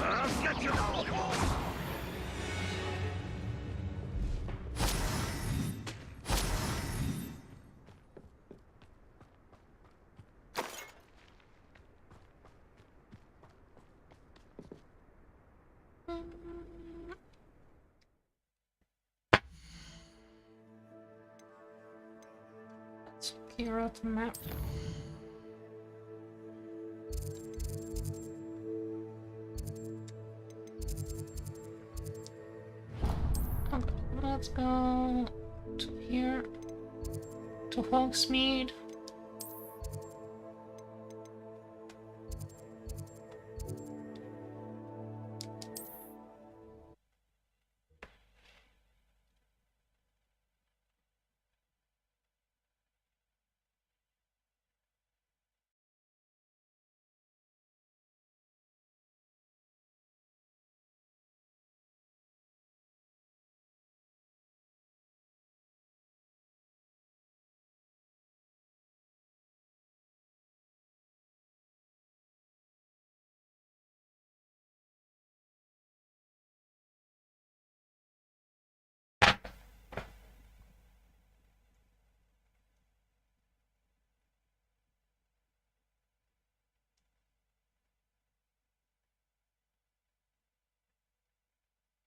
I'll get you. Let's clear out the map. Okay, let's go to here. To Hogsmeade.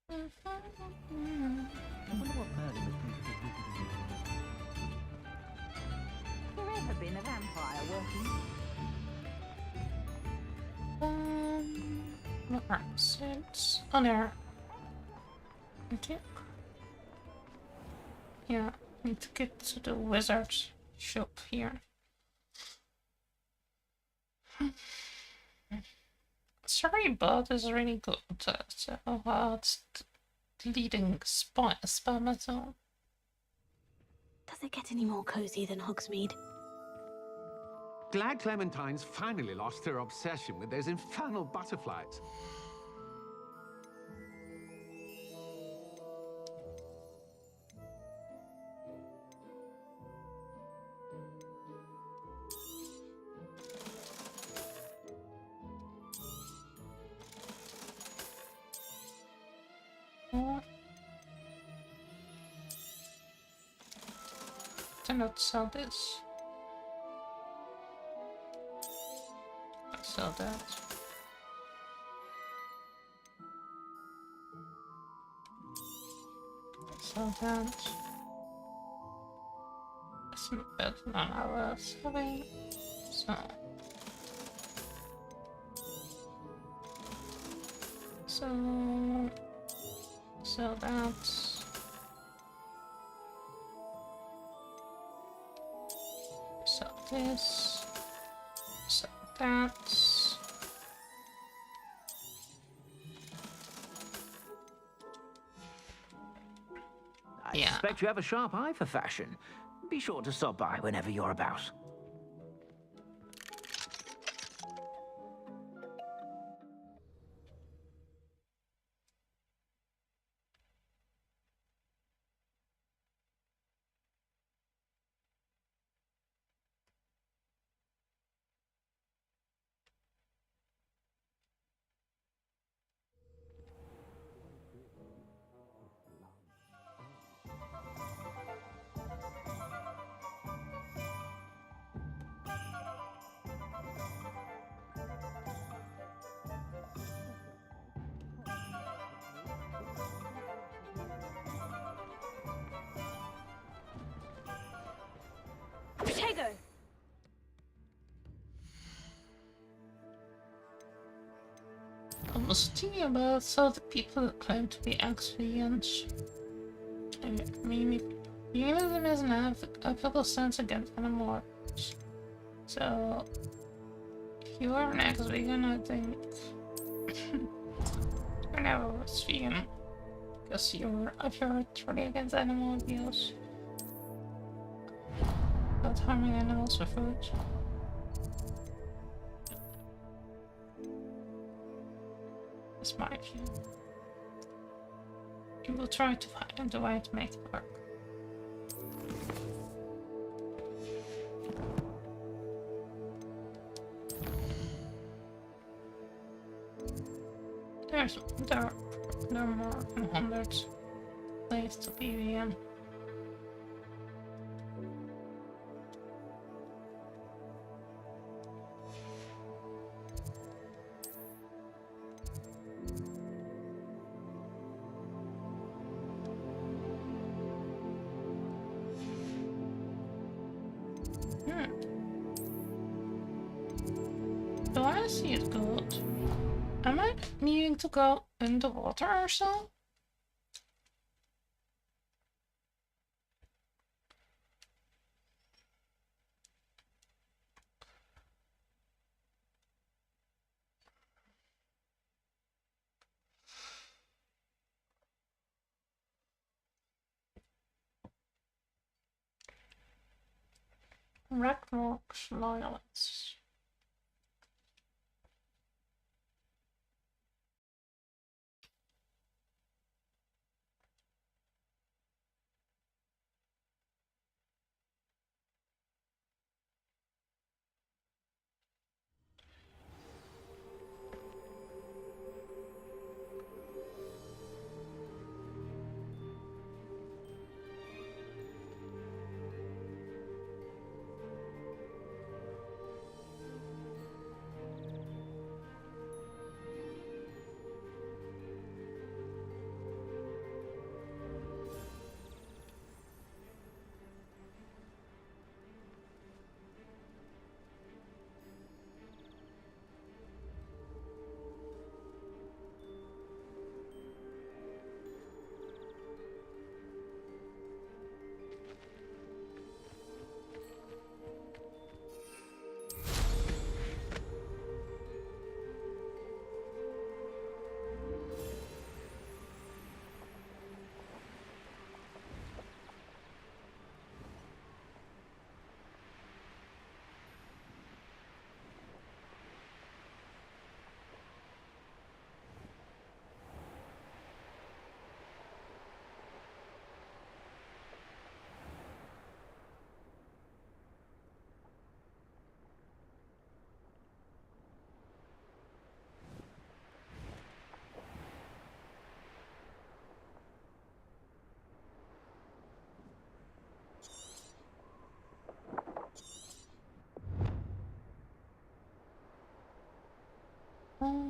I wonder what Merlin was thinking of There ever been a vampire walking? What since on there. Okay. Yeah, need to get to the wizard shop here. Sorry, bot is really good. So it's leading spam at all. Does it get any more cozy than Hogsmeade? Glad Clementine's finally lost her obsession with those infernal butterflies. Cannot sell this. Sell that. Sell that. It's better than our selling. So. Sell that. Sell this. Sell that. I suspect you have a sharp eye for fashion. Be sure to stop by whenever you're about. was thinking about so the people that claim to be ex-vegans. I mean, veganism doesn't have a couple stance against animals. So, if you are an ex-vegan, I think you're never was vegan. Because you're really against animal abuse. About harming animals for food. That's my view. You will try to find a way to make it work. There are more than hundreds ways to be vegan. Do I see it good? Am I needing to go in the water or so? Ragnarok's loyalists.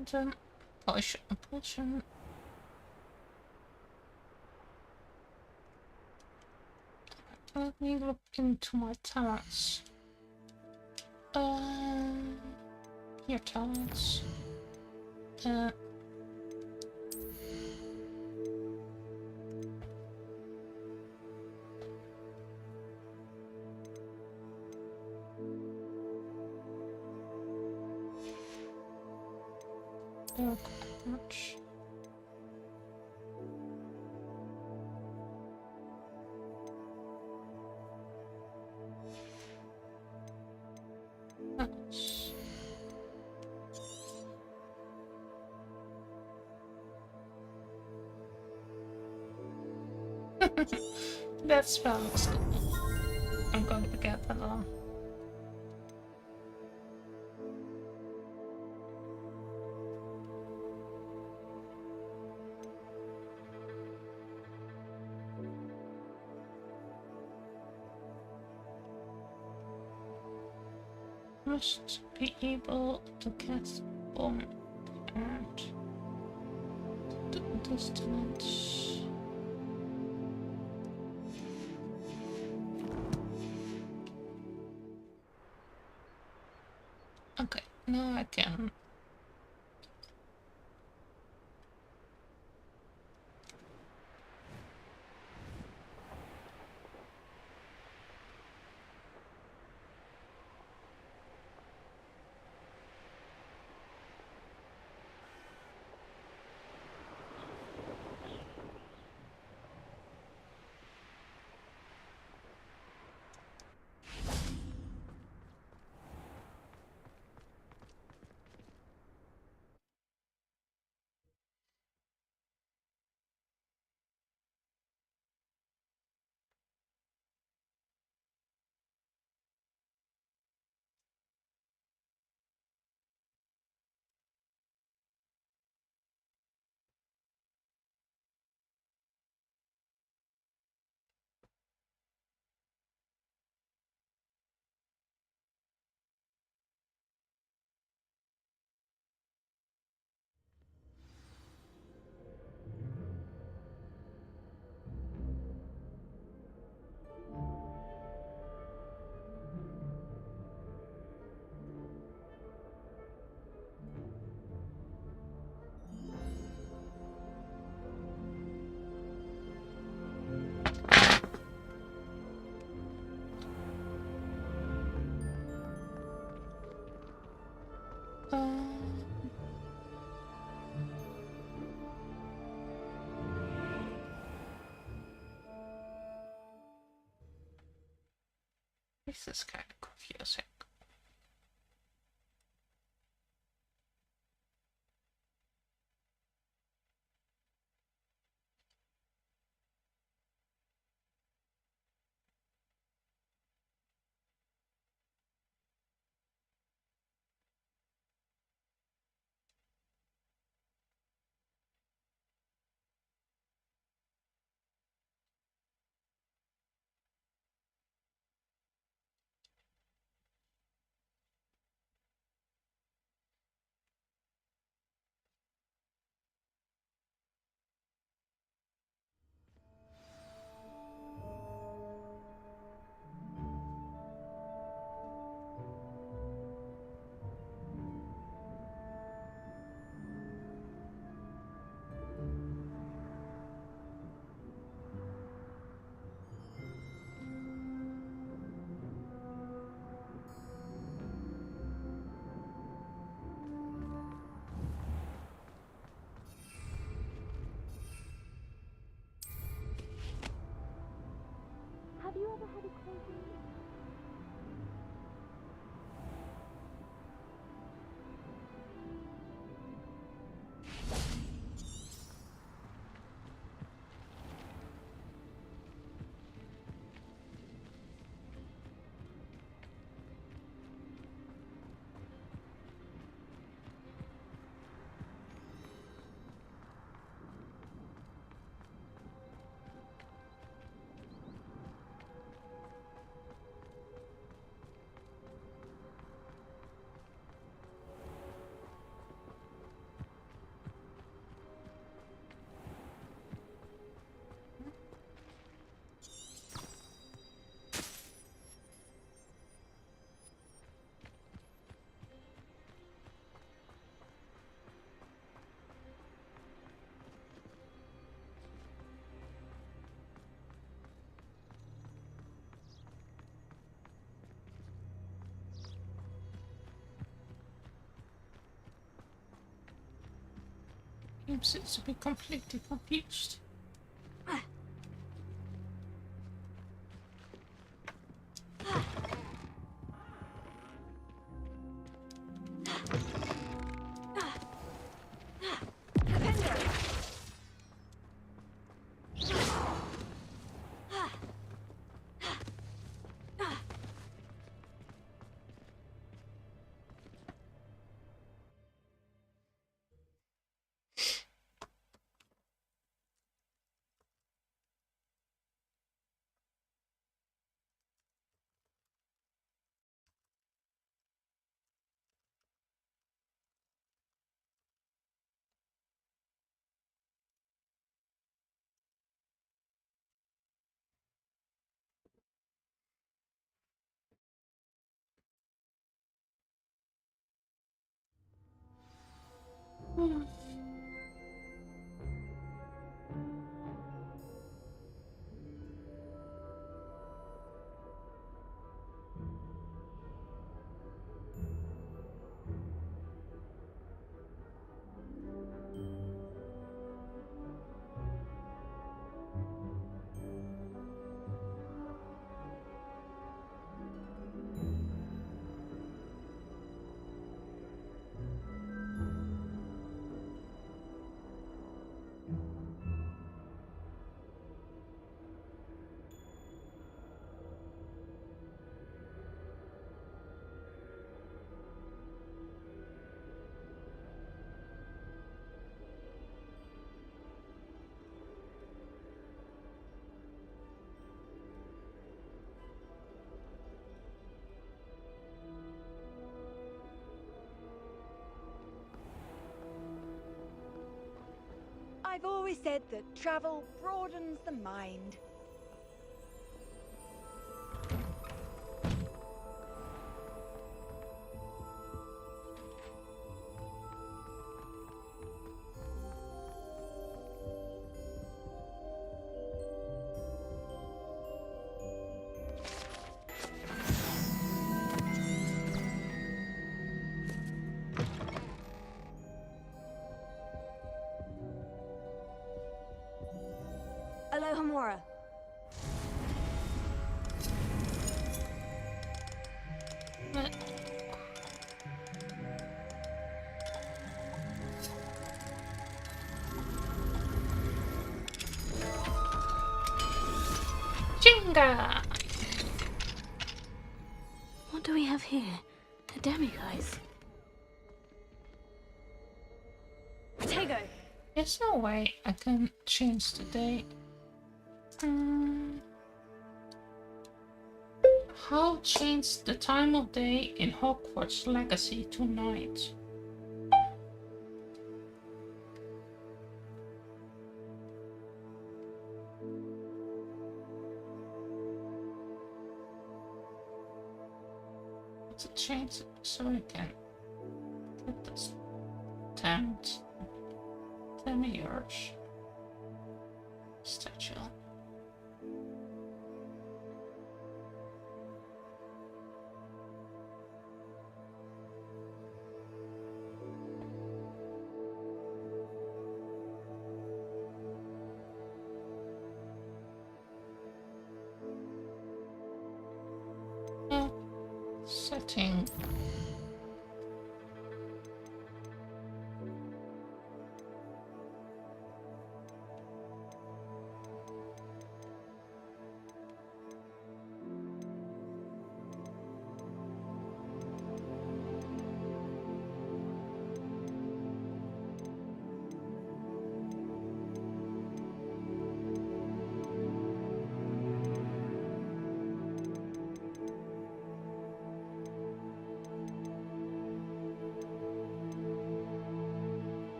And potion. Let me look into my talents. Here talents. Don't much. Nice. That spell looks cool. I'm going to get that on. Must be able to cast bomb and the distance. Okay, now I can This is kind of confusing. Have you ever had a crazy... He seems to be completely confused. I've always said that travel broadens the mind. Alohomora. Jinga! What do we have here? A demiguise. Potato! There's no way I can change the date. How change the time of day in Hogwarts Legacy to night? To change it so I can get this tempt demiurge statue. Setting.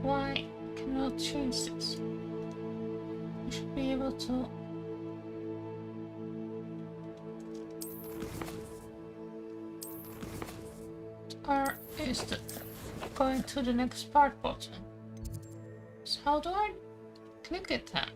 Why cannot change this? We should be able to. Or is the going to the next part button? So how do I click it then?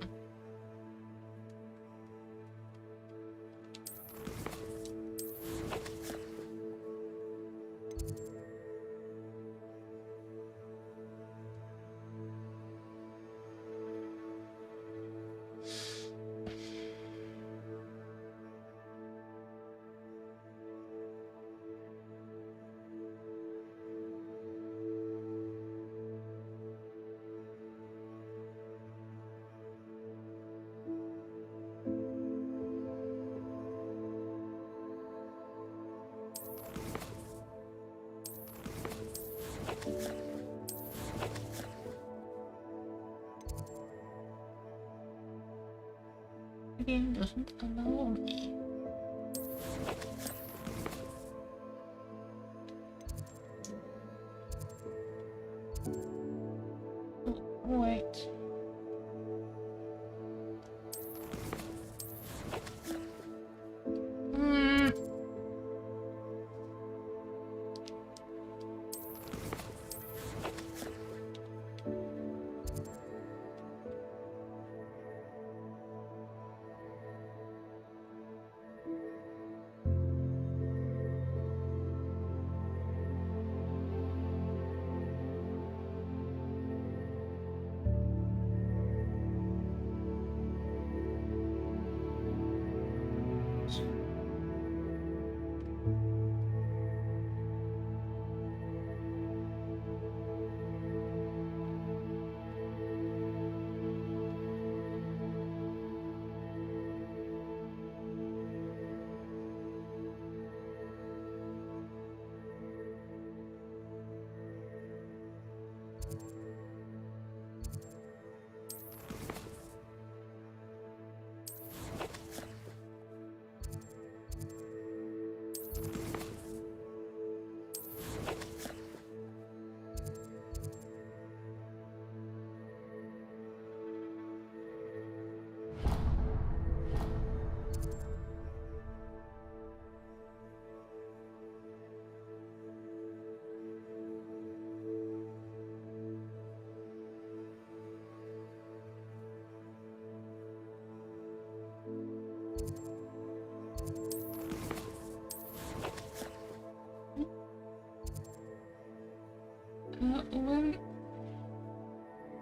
The game doesn't allow me. Oh, wait.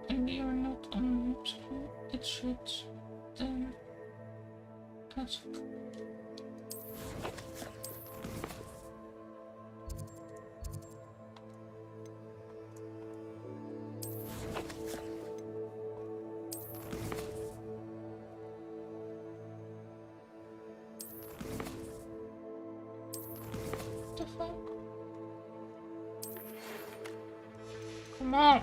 When you're not on screen, it should then that's the fuck? Come on.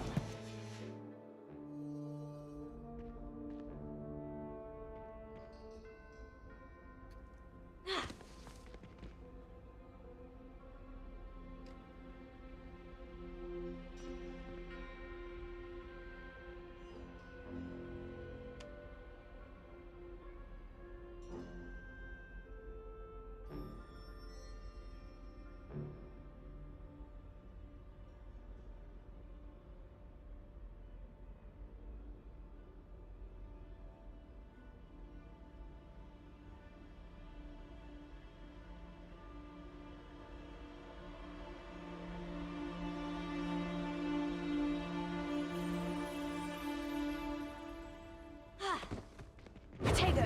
Potato!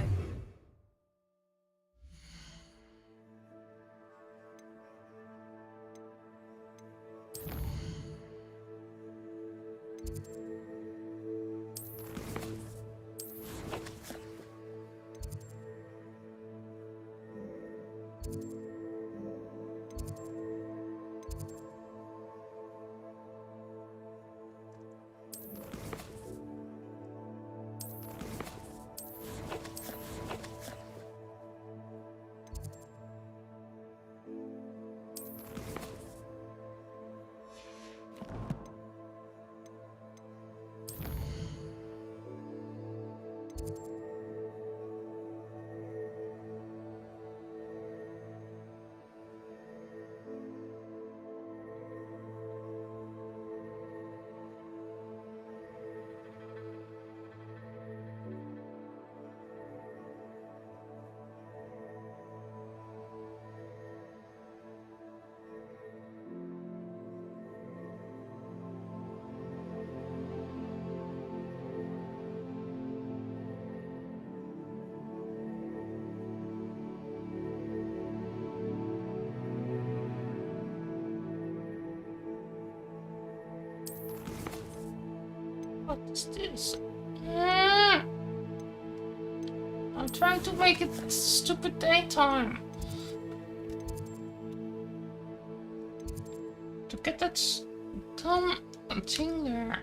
What is this? I'm trying to make it stupid daytime. To get that dumb thing there.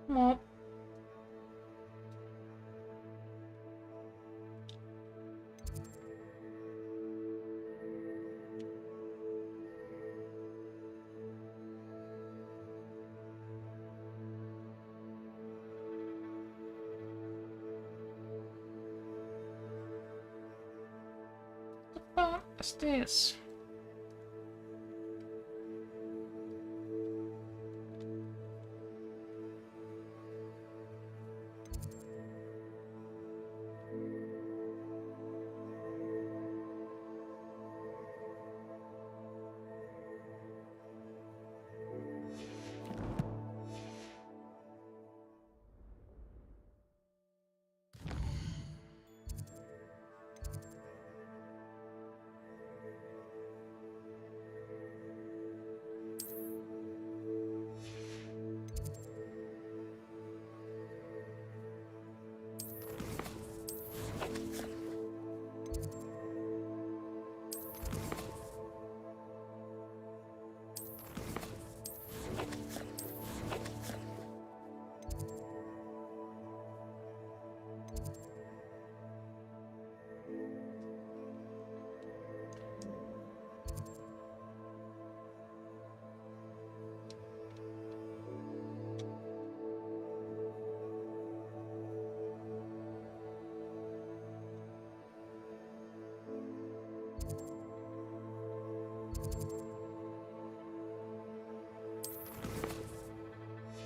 Well, what is this?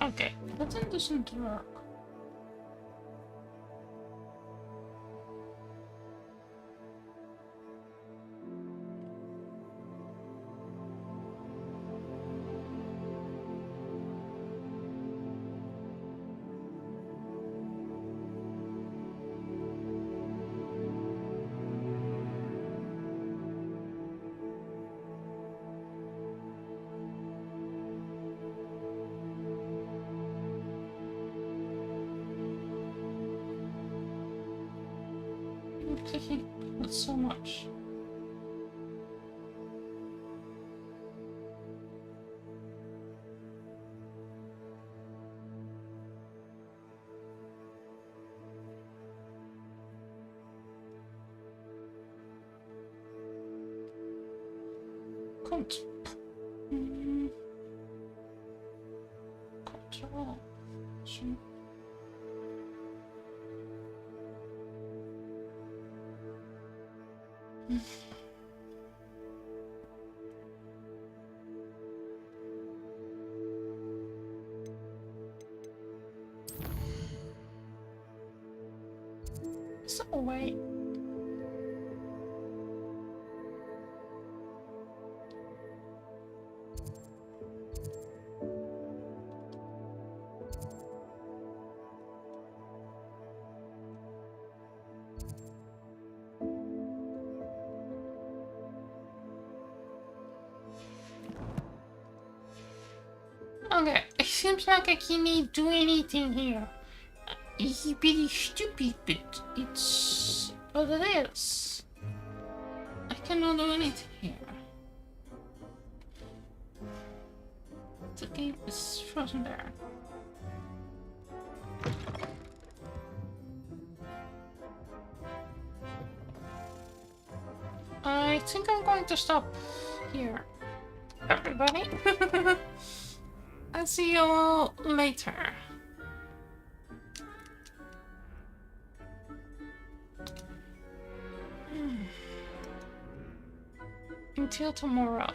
Okay, that doesn't work. I'm clicking with so much. Cont- Control. So wait. Okay, it seems like I can't do anything here. It's pretty stupid, but it's what it is. I cannot do anything here. The game is frozen there. I think I'm going to stop here, everybody. I'll see you all later. Until tomorrow.